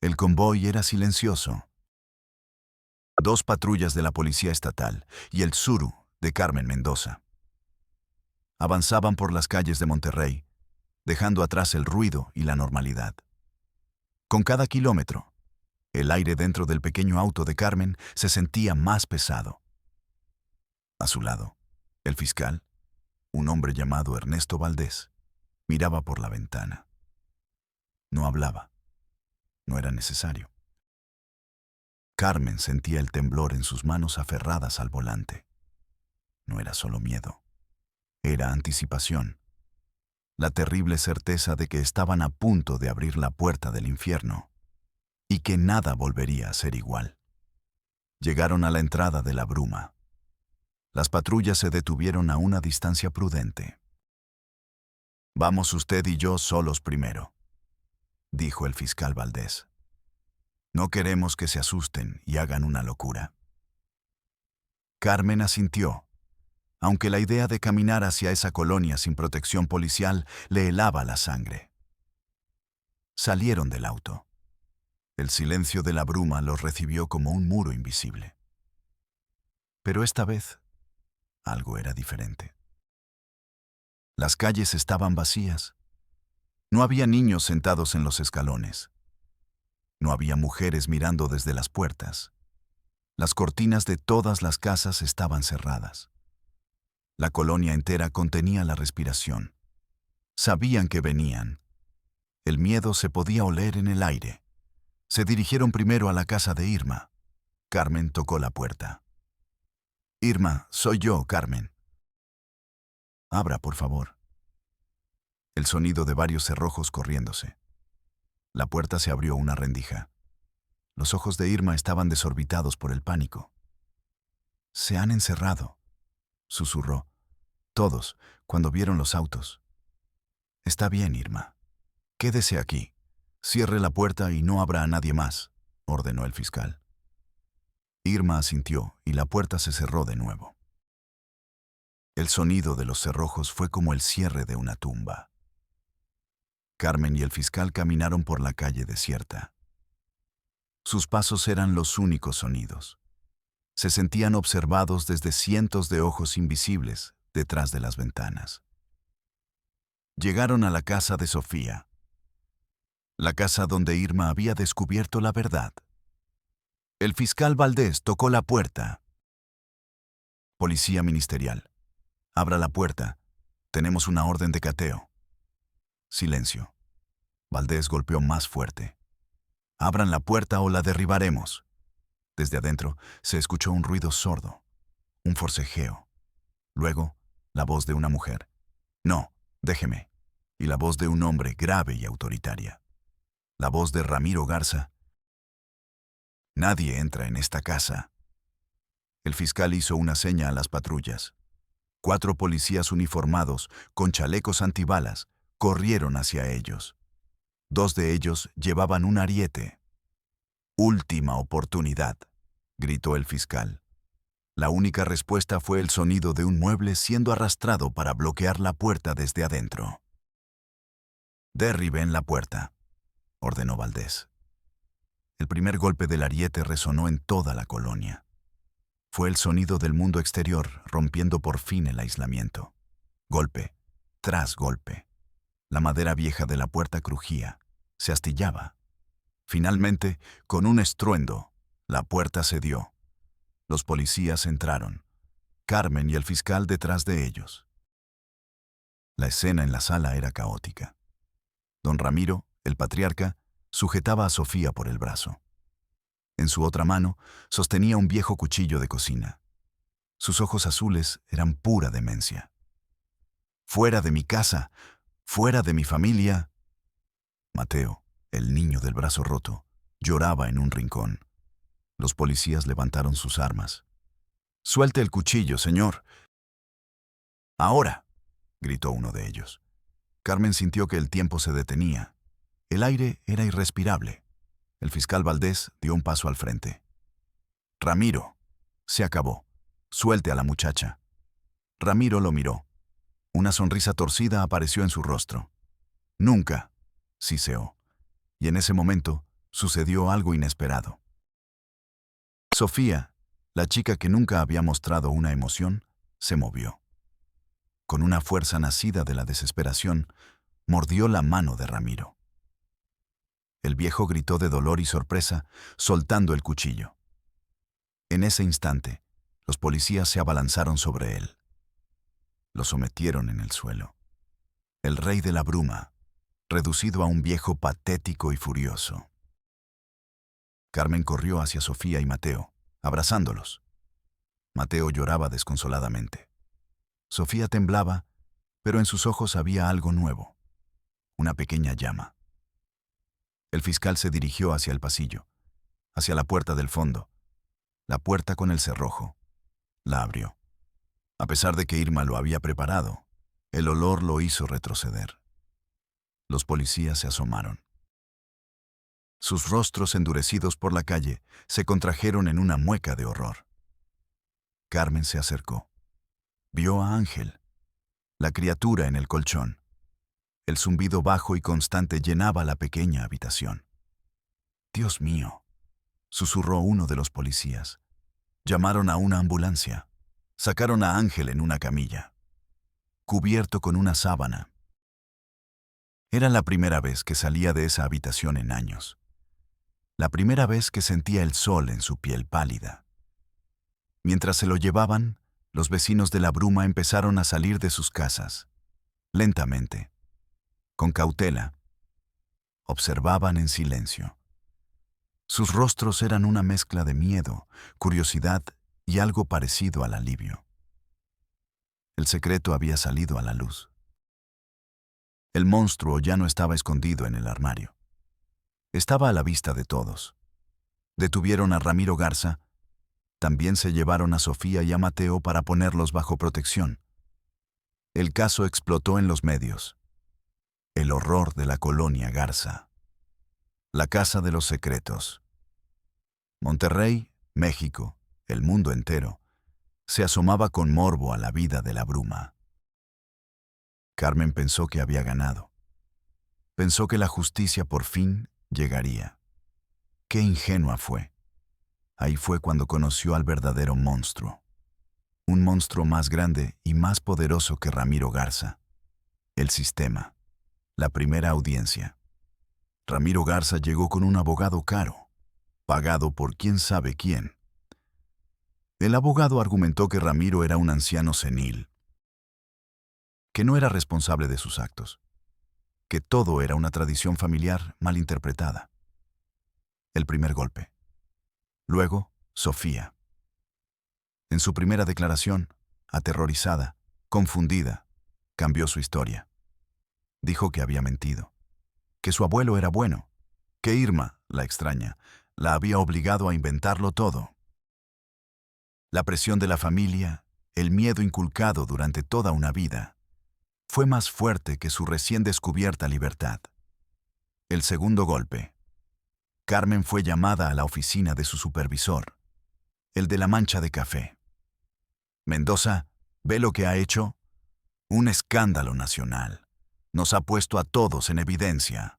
El convoy era silencioso. 2 patrullas de la Policía Estatal y el Suru de Carmen Mendoza. Avanzaban por las calles de Monterrey, dejando atrás el ruido y la normalidad. Con cada kilómetro, el aire dentro del pequeño auto de Carmen se sentía más pesado. A su lado, el fiscal, un hombre llamado Ernesto Valdés, miraba por la ventana. No hablaba. No era necesario. Carmen sentía el temblor en sus manos aferradas al volante. No era solo miedo, era anticipación. La terrible certeza de que estaban a punto de abrir la puerta del infierno y que nada volvería a ser igual. Llegaron a la entrada de la bruma. Las patrullas se detuvieron a una distancia prudente. «Vamos usted y yo solos primero», dijo el fiscal Valdés. «No queremos que se asusten y hagan una locura». Carmen asintió, aunque la idea de caminar hacia esa colonia sin protección policial le helaba la sangre. Salieron del auto. El silencio de la bruma los recibió como un muro invisible. Pero esta vez, algo era diferente. Las calles estaban vacías. No había niños sentados en los escalones. No había mujeres mirando desde las puertas. Las cortinas de todas las casas estaban cerradas. La colonia entera contenía la respiración. Sabían que venían. El miedo se podía oler en el aire. Se dirigieron primero a la casa de Irma. Carmen tocó la puerta. «Irma, soy yo, Carmen». «Abra, por favor». El sonido de varios cerrojos corriéndose. La puerta se abrió una rendija. Los ojos de Irma estaban desorbitados por el pánico. «Se han encerrado», susurró. Todos, cuando vieron los autos. «Está bien, Irma. Quédese aquí. Cierre la puerta y no abra a nadie más», ordenó el fiscal. Irma asintió y la puerta se cerró de nuevo. El sonido de los cerrojos fue como el cierre de una tumba. Carmen y el fiscal caminaron por la calle desierta. Sus pasos eran los únicos sonidos. Se sentían observados desde cientos de ojos invisibles detrás de las ventanas. Llegaron a la casa de Sofía. La casa donde Irma había descubierto la verdad. El fiscal Valdés tocó la puerta. «Policía ministerial. Abra la puerta. Tenemos una orden de cateo». Silencio. Valdés golpeó más fuerte. «Abran la puerta o la derribaremos». Desde adentro se escuchó un ruido sordo, un forcejeo. Luego, la voz de una mujer. «No, déjeme». Y la voz de un hombre grave y autoritaria. La voz de Ramiro Garza. «Nadie entra en esta casa». El fiscal hizo una seña a las patrullas. 4 policías uniformados, con chalecos antibalas, corrieron hacia ellos. 2 de ellos llevaban un ariete. «Última oportunidad», gritó el fiscal. La única respuesta fue el sonido de un mueble siendo arrastrado para bloquear la puerta desde adentro. «Derriben la puerta», ordenó Valdés. El primer golpe del ariete resonó en toda la colonia. Fue el sonido del mundo exterior rompiendo por fin el aislamiento. Golpe tras golpe. La madera vieja de la puerta crujía, se astillaba. Finalmente, con un estruendo, la puerta cedió. Los policías entraron, Carmen y el fiscal detrás de ellos. La escena en la sala era caótica. Don Ramiro, el patriarca, sujetaba a Sofía por el brazo. En su otra mano sostenía un viejo cuchillo de cocina. Sus ojos azules eran pura demencia. «Fuera de mi casa, fuera de mi familia». Mateo, el niño del brazo roto, lloraba en un rincón. Los policías levantaron sus armas. «Suelte el cuchillo, señor». «Ahora», gritó uno de ellos. Carmen sintió que el tiempo se detenía. El aire era irrespirable. El fiscal Valdés dio un paso al frente. «Ramiro, se acabó. Suelte a la muchacha». Ramiro lo miró. Una sonrisa torcida apareció en su rostro. «Nunca», siseó. Y en ese momento sucedió algo inesperado. Sofía, la chica que nunca había mostrado una emoción, se movió. Con una fuerza nacida de la desesperación, mordió la mano de Ramiro. El viejo gritó de dolor y sorpresa, soltando el cuchillo. En ese instante, los policías se abalanzaron sobre él. Lo sometieron en el suelo. El rey de la bruma, reducido a un viejo patético y furioso. Carmen corrió hacia Sofía y Mateo, abrazándolos. Mateo lloraba desconsoladamente. Sofía temblaba, pero en sus ojos había algo nuevo, una pequeña llama. El fiscal se dirigió hacia el pasillo, hacia la puerta del fondo, la puerta con el cerrojo. La abrió. A pesar de que Irma lo había preparado, el olor lo hizo retroceder. Los policías se asomaron. Sus rostros endurecidos por la calle se contrajeron en una mueca de horror. Carmen se acercó. Vio a Ángel, la criatura en el colchón. El zumbido bajo y constante llenaba la pequeña habitación. «Dios mío», susurró uno de los policías. Llamaron a una ambulancia. Sacaron a Ángel en una camilla, cubierto con una sábana. Era la primera vez que salía de esa habitación en años. La primera vez que sentía el sol en su piel pálida. Mientras se lo llevaban, los vecinos de la bruma empezaron a salir de sus casas. Lentamente, con cautela, observaban en silencio. Sus rostros eran una mezcla de miedo, curiosidad y algo parecido al alivio. El secreto había salido a la luz. El monstruo ya no estaba escondido en el armario. Estaba a la vista de todos. Detuvieron a Ramiro Garza. También se llevaron a Sofía y a Mateo para ponerlos bajo protección. El caso explotó en los medios. El horror de la colonia Garza. La casa de los secretos. Monterrey, México, el mundo entero, se asomaba con morbo a la vida de la bruma. Carmen pensó que había ganado. Pensó que la justicia por fin llegaría. Qué ingenua fue. Ahí fue cuando conoció al verdadero monstruo. Un monstruo más grande y más poderoso que Ramiro Garza. El sistema. La primera audiencia. Ramiro Garza llegó con un abogado caro, pagado por quién sabe quién. El abogado argumentó que Ramiro era un anciano senil, que no era responsable de sus actos, que todo era una tradición familiar mal interpretada. El primer golpe. Luego, Sofía. En su primera declaración, aterrorizada, confundida, cambió su historia. Dijo que había mentido, que su abuelo era bueno, que Irma, la extraña, la había obligado a inventarlo todo. La presión de la familia, el miedo inculcado durante toda una vida, fue más fuerte que su recién descubierta libertad. El segundo golpe. Carmen fue llamada a la oficina de su supervisor, el de la mancha de café. Mendoza, ¿ve lo que ha hecho? Un escándalo nacional. Nos ha puesto a todos en evidencia.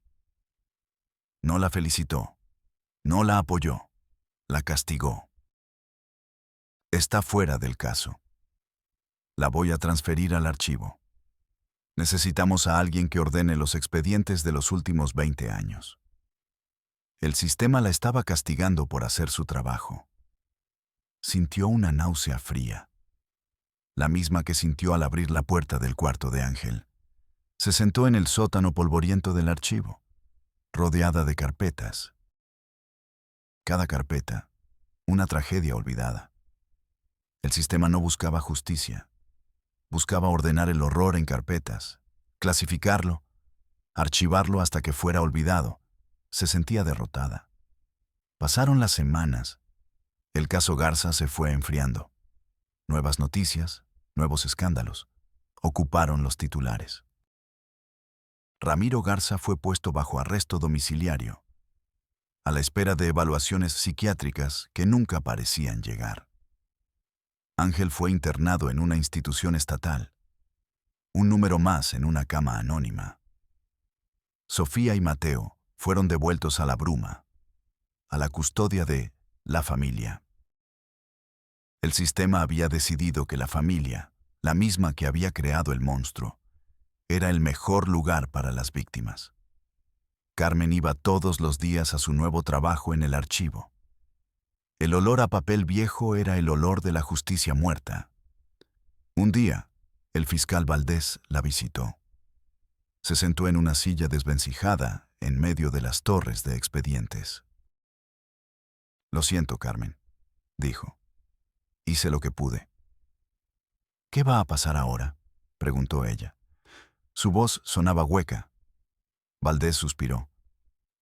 No la felicitó, no la apoyó, la castigó. Está fuera del caso. La voy a transferir al archivo. Necesitamos a alguien que ordene los expedientes de los últimos 20 años. El sistema la estaba castigando por hacer su trabajo. Sintió una náusea fría, la misma que sintió al abrir la puerta del cuarto de Ángel. Se sentó en el sótano polvoriento del archivo, rodeada de carpetas. Cada carpeta, una tragedia olvidada. El sistema no buscaba justicia. Buscaba ordenar el horror en carpetas, clasificarlo, archivarlo hasta que fuera olvidado. Se sentía derrotada. Pasaron las semanas. El caso Garza se fue enfriando. Nuevas noticias, nuevos escándalos, ocuparon los titulares. Ramiro Garza fue puesto bajo arresto domiciliario, a la espera de evaluaciones psiquiátricas que nunca parecían llegar. Ángel fue internado en una institución estatal, un número más en una cama anónima. Sofía y Mateo fueron devueltos a la bruma, a la custodia de la familia. El sistema había decidido que la familia, la misma que había creado el monstruo, era el mejor lugar para las víctimas. Carmen iba todos los días a su nuevo trabajo en el archivo. El olor a papel viejo era el olor de la justicia muerta. Un día, el fiscal Valdés la visitó. Se sentó en una silla desvencijada en medio de las torres de expedientes. «Lo siento, Carmen», dijo. «Hice lo que pude». «¿Qué va a pasar ahora?», preguntó ella. Su voz sonaba hueca. Valdés suspiró,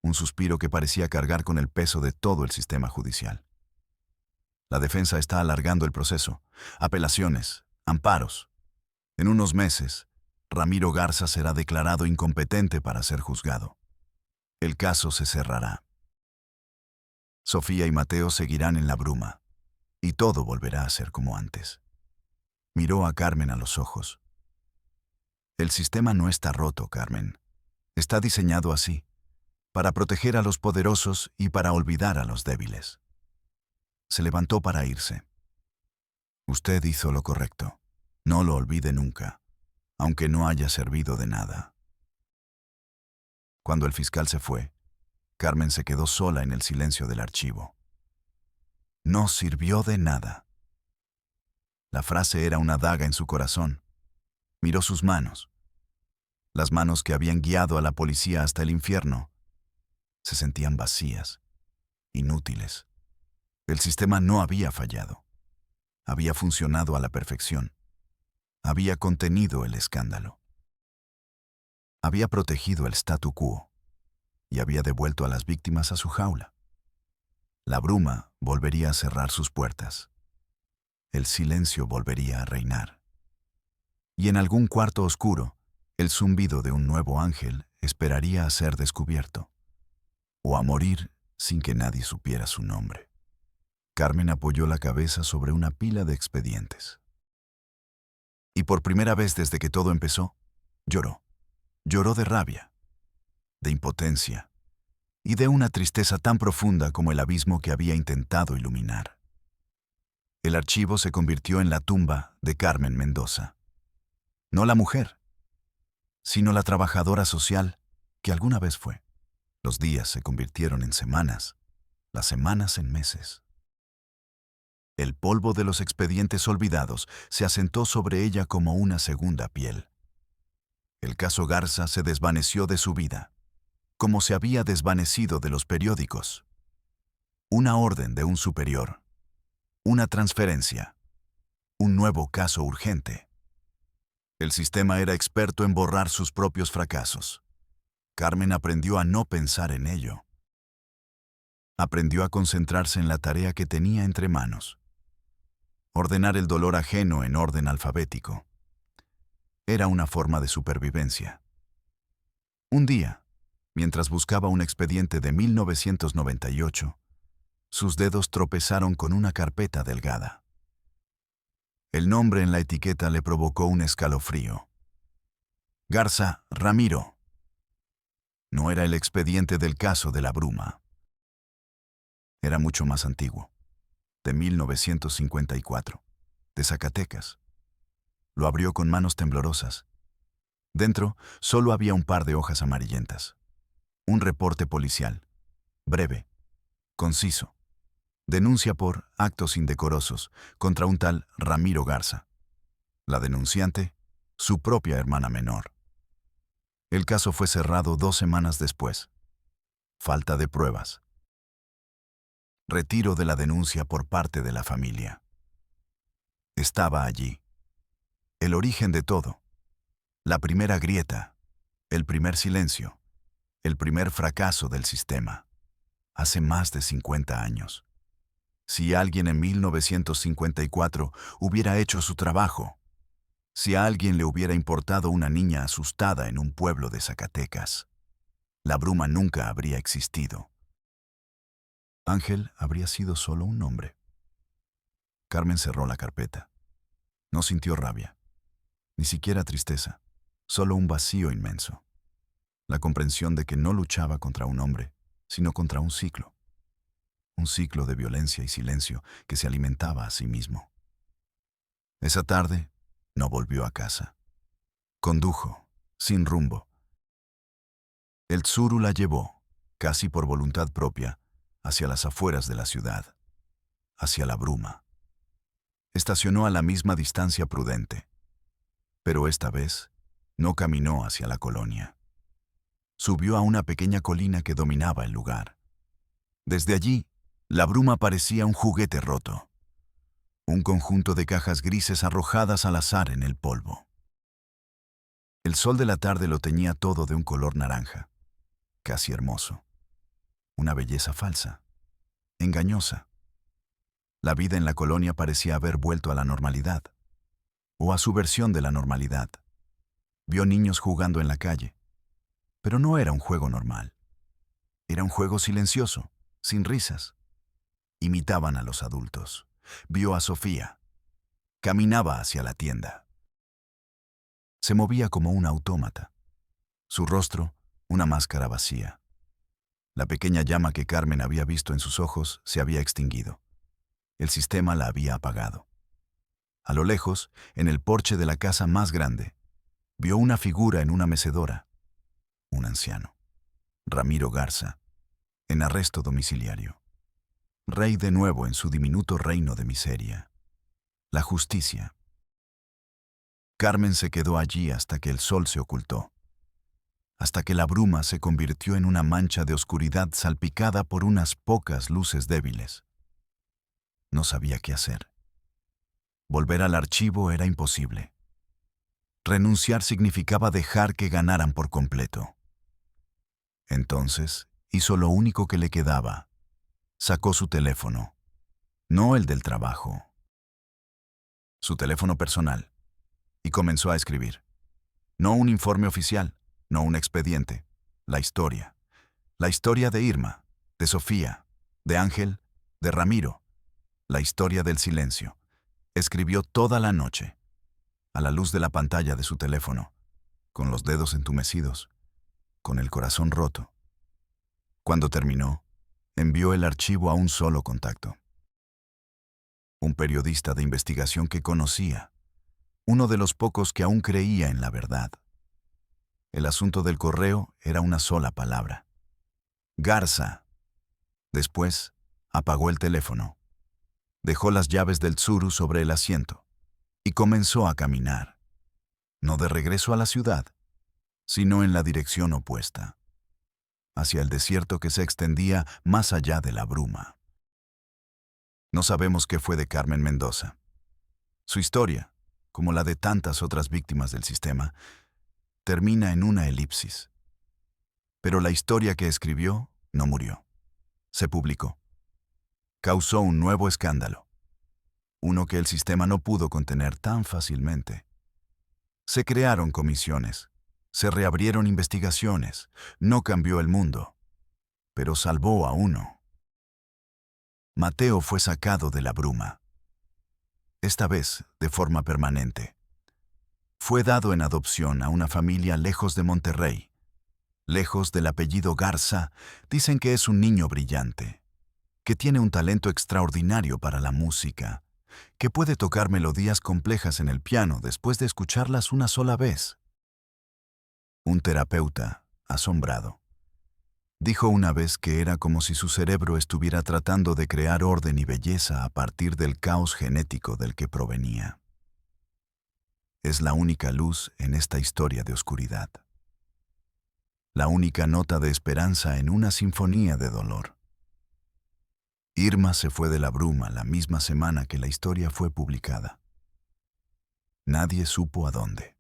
un suspiro que parecía cargar con el peso de todo el sistema judicial. «La defensa está alargando el proceso. Apelaciones, amparos. En unos meses, Ramiro Garza será declarado incompetente para ser juzgado. El caso se cerrará. Sofía y Mateo seguirán en la bruma, y todo volverá a ser como antes». Miró a Carmen a los ojos. «El sistema no está roto, Carmen. Está diseñado así, para proteger a los poderosos y para olvidar a los débiles». Se levantó para irse. «Usted hizo lo correcto. No lo olvide nunca, aunque no haya servido de nada». Cuando el fiscal se fue, Carmen se quedó sola en el silencio del archivo. No sirvió de nada. La frase era una daga en su corazón. Miró sus manos. Las manos que habían guiado a la policía hasta el infierno se sentían vacías, inútiles. El sistema no había fallado. Había funcionado a la perfección. Había contenido el escándalo. Había protegido el statu quo. y había devuelto a las víctimas a su jaula. La bruma volvería a cerrar sus puertas. El silencio volvería a reinar. Y en algún cuarto oscuro, el zumbido de un nuevo ángel esperaría a ser descubierto, o a morir sin que nadie supiera su nombre. Carmen apoyó la cabeza sobre una pila de expedientes. Y por primera vez desde que todo empezó, lloró. Lloró de rabia, de impotencia y de una tristeza tan profunda como el abismo que había intentado iluminar. El archivo se convirtió en la tumba de Carmen Mendoza. No la mujer, sino la trabajadora social que alguna vez fue. Los días se convirtieron en semanas, las semanas en meses. El polvo de los expedientes olvidados se asentó sobre ella como una segunda piel. El caso Garza se desvaneció de su vida, como se había desvanecido de los periódicos. Una orden de un superior, una transferencia, un nuevo caso urgente. El sistema era experto en borrar sus propios fracasos. Carmen aprendió a no pensar en ello. Aprendió a concentrarse en la tarea que tenía entre manos. Ordenar el dolor ajeno en orden alfabético. Era una forma de supervivencia. Un día, mientras buscaba un expediente de 1998, sus dedos tropezaron con una carpeta delgada. El nombre en la etiqueta le provocó un escalofrío. Garza Ramiro. No era el expediente del caso de la bruma. Era mucho más antiguo, de 1954, de Zacatecas. Lo abrió con manos temblorosas. Dentro solo había un par de hojas amarillentas. Un reporte policial, breve, conciso. Denuncia por actos indecorosos contra un tal Ramiro Garza. La denunciante, su propia hermana menor. El caso fue cerrado 2 semanas después. Falta de pruebas. Retiro de la denuncia por parte de la familia. Estaba allí. El origen de todo. La primera grieta. El primer silencio. El primer fracaso del sistema. Hace más de 50 años. Si alguien en 1954 hubiera hecho su trabajo, si a alguien le hubiera importado una niña asustada en un pueblo de Zacatecas, la bruma nunca habría existido. Ángel habría sido solo un nombre. Carmen cerró la carpeta. No sintió rabia, ni siquiera tristeza, solo un vacío inmenso. La comprensión de que no luchaba contra un hombre, sino contra un ciclo. Un ciclo de violencia y silencio que se alimentaba a sí mismo. Esa tarde, no volvió a casa. Condujo, sin rumbo. El tsuru la llevó, casi por voluntad propia, hacia las afueras de la ciudad, hacia la bruma. Estacionó a la misma distancia prudente, pero esta vez no caminó hacia la colonia. Subió a una pequeña colina que dominaba el lugar. Desde allí, la bruma parecía un juguete roto, un conjunto de cajas grises arrojadas al azar en el polvo. El sol de la tarde lo teñía todo de un color naranja, casi hermoso. Una belleza falsa, engañosa. La vida en la colonia parecía haber vuelto a la normalidad, o a su versión de la normalidad. Vio niños jugando en la calle, pero no era un juego normal. Era un juego silencioso, sin risas. Imitaban a los adultos. Vio a Sofía. Caminaba hacia la tienda. Se movía como un autómata. Su rostro, una máscara vacía. La pequeña llama que Carmen había visto en sus ojos se había extinguido. El sistema la había apagado. A lo lejos, en el porche de la casa más grande, vio una figura en una mecedora. Un anciano. Ramiro Garza, en arresto domiciliario. Rey de nuevo en su diminuto reino de miseria. La justicia. Carmen se quedó allí hasta que el sol se ocultó, hasta que la bruma se convirtió en una mancha de oscuridad salpicada por unas pocas luces débiles. No sabía qué hacer. Volver al archivo era imposible. Renunciar significaba dejar que ganaran por completo. Entonces, hizo lo único que le quedaba. Sacó su teléfono, no el del trabajo, su teléfono personal, y comenzó a escribir. No un informe oficial, no un expediente, la historia. La historia de Irma, de Sofía, de Ángel, de Ramiro. La historia del silencio. Escribió toda la noche, a la luz de la pantalla de su teléfono, con los dedos entumecidos, con el corazón roto. Cuando terminó, envió el archivo a un solo contacto. Un periodista de investigación que conocía, uno de los pocos que aún creía en la verdad. El asunto del correo era una sola palabra. Garza. Después, apagó el teléfono. Dejó las llaves del Tsuru sobre el asiento y comenzó a caminar, no de regreso a la ciudad, sino en la dirección opuesta, hacia el desierto que se extendía más allá de la bruma. No sabemos qué fue de Carmen Mendoza. Su historia, como la de tantas otras víctimas del sistema, termina en una elipsis. Pero la historia que escribió no murió. Se publicó. Causó un nuevo escándalo, uno que el sistema no pudo contener tan fácilmente. Se crearon comisiones, se reabrieron investigaciones, no cambió el mundo, pero salvó a uno. Mateo fue sacado de la bruma, esta vez de forma permanente. Fue dado en adopción a una familia lejos de Monterrey. Lejos del apellido Garza, dicen que es un niño brillante, que tiene un talento extraordinario para la música, que puede tocar melodías complejas en el piano después de escucharlas una sola vez. Un terapeuta, asombrado, dijo una vez que era como si su cerebro estuviera tratando de crear orden y belleza a partir del caos genético del que provenía. Es la única luz en esta historia de oscuridad. La única nota de esperanza en una sinfonía de dolor. Irma se fue de la bruma la misma semana que la historia fue publicada. Nadie supo a dónde.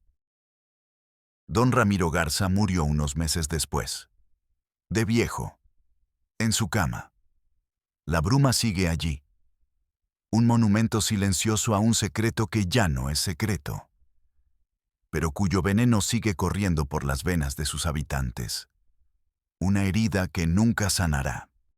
Don Ramiro Garza murió unos meses después. De viejo. En su cama. La bruma sigue allí. Un monumento silencioso a un secreto que ya no es secreto, pero cuyo veneno sigue corriendo por las venas de sus habitantes. Una herida que nunca sanará.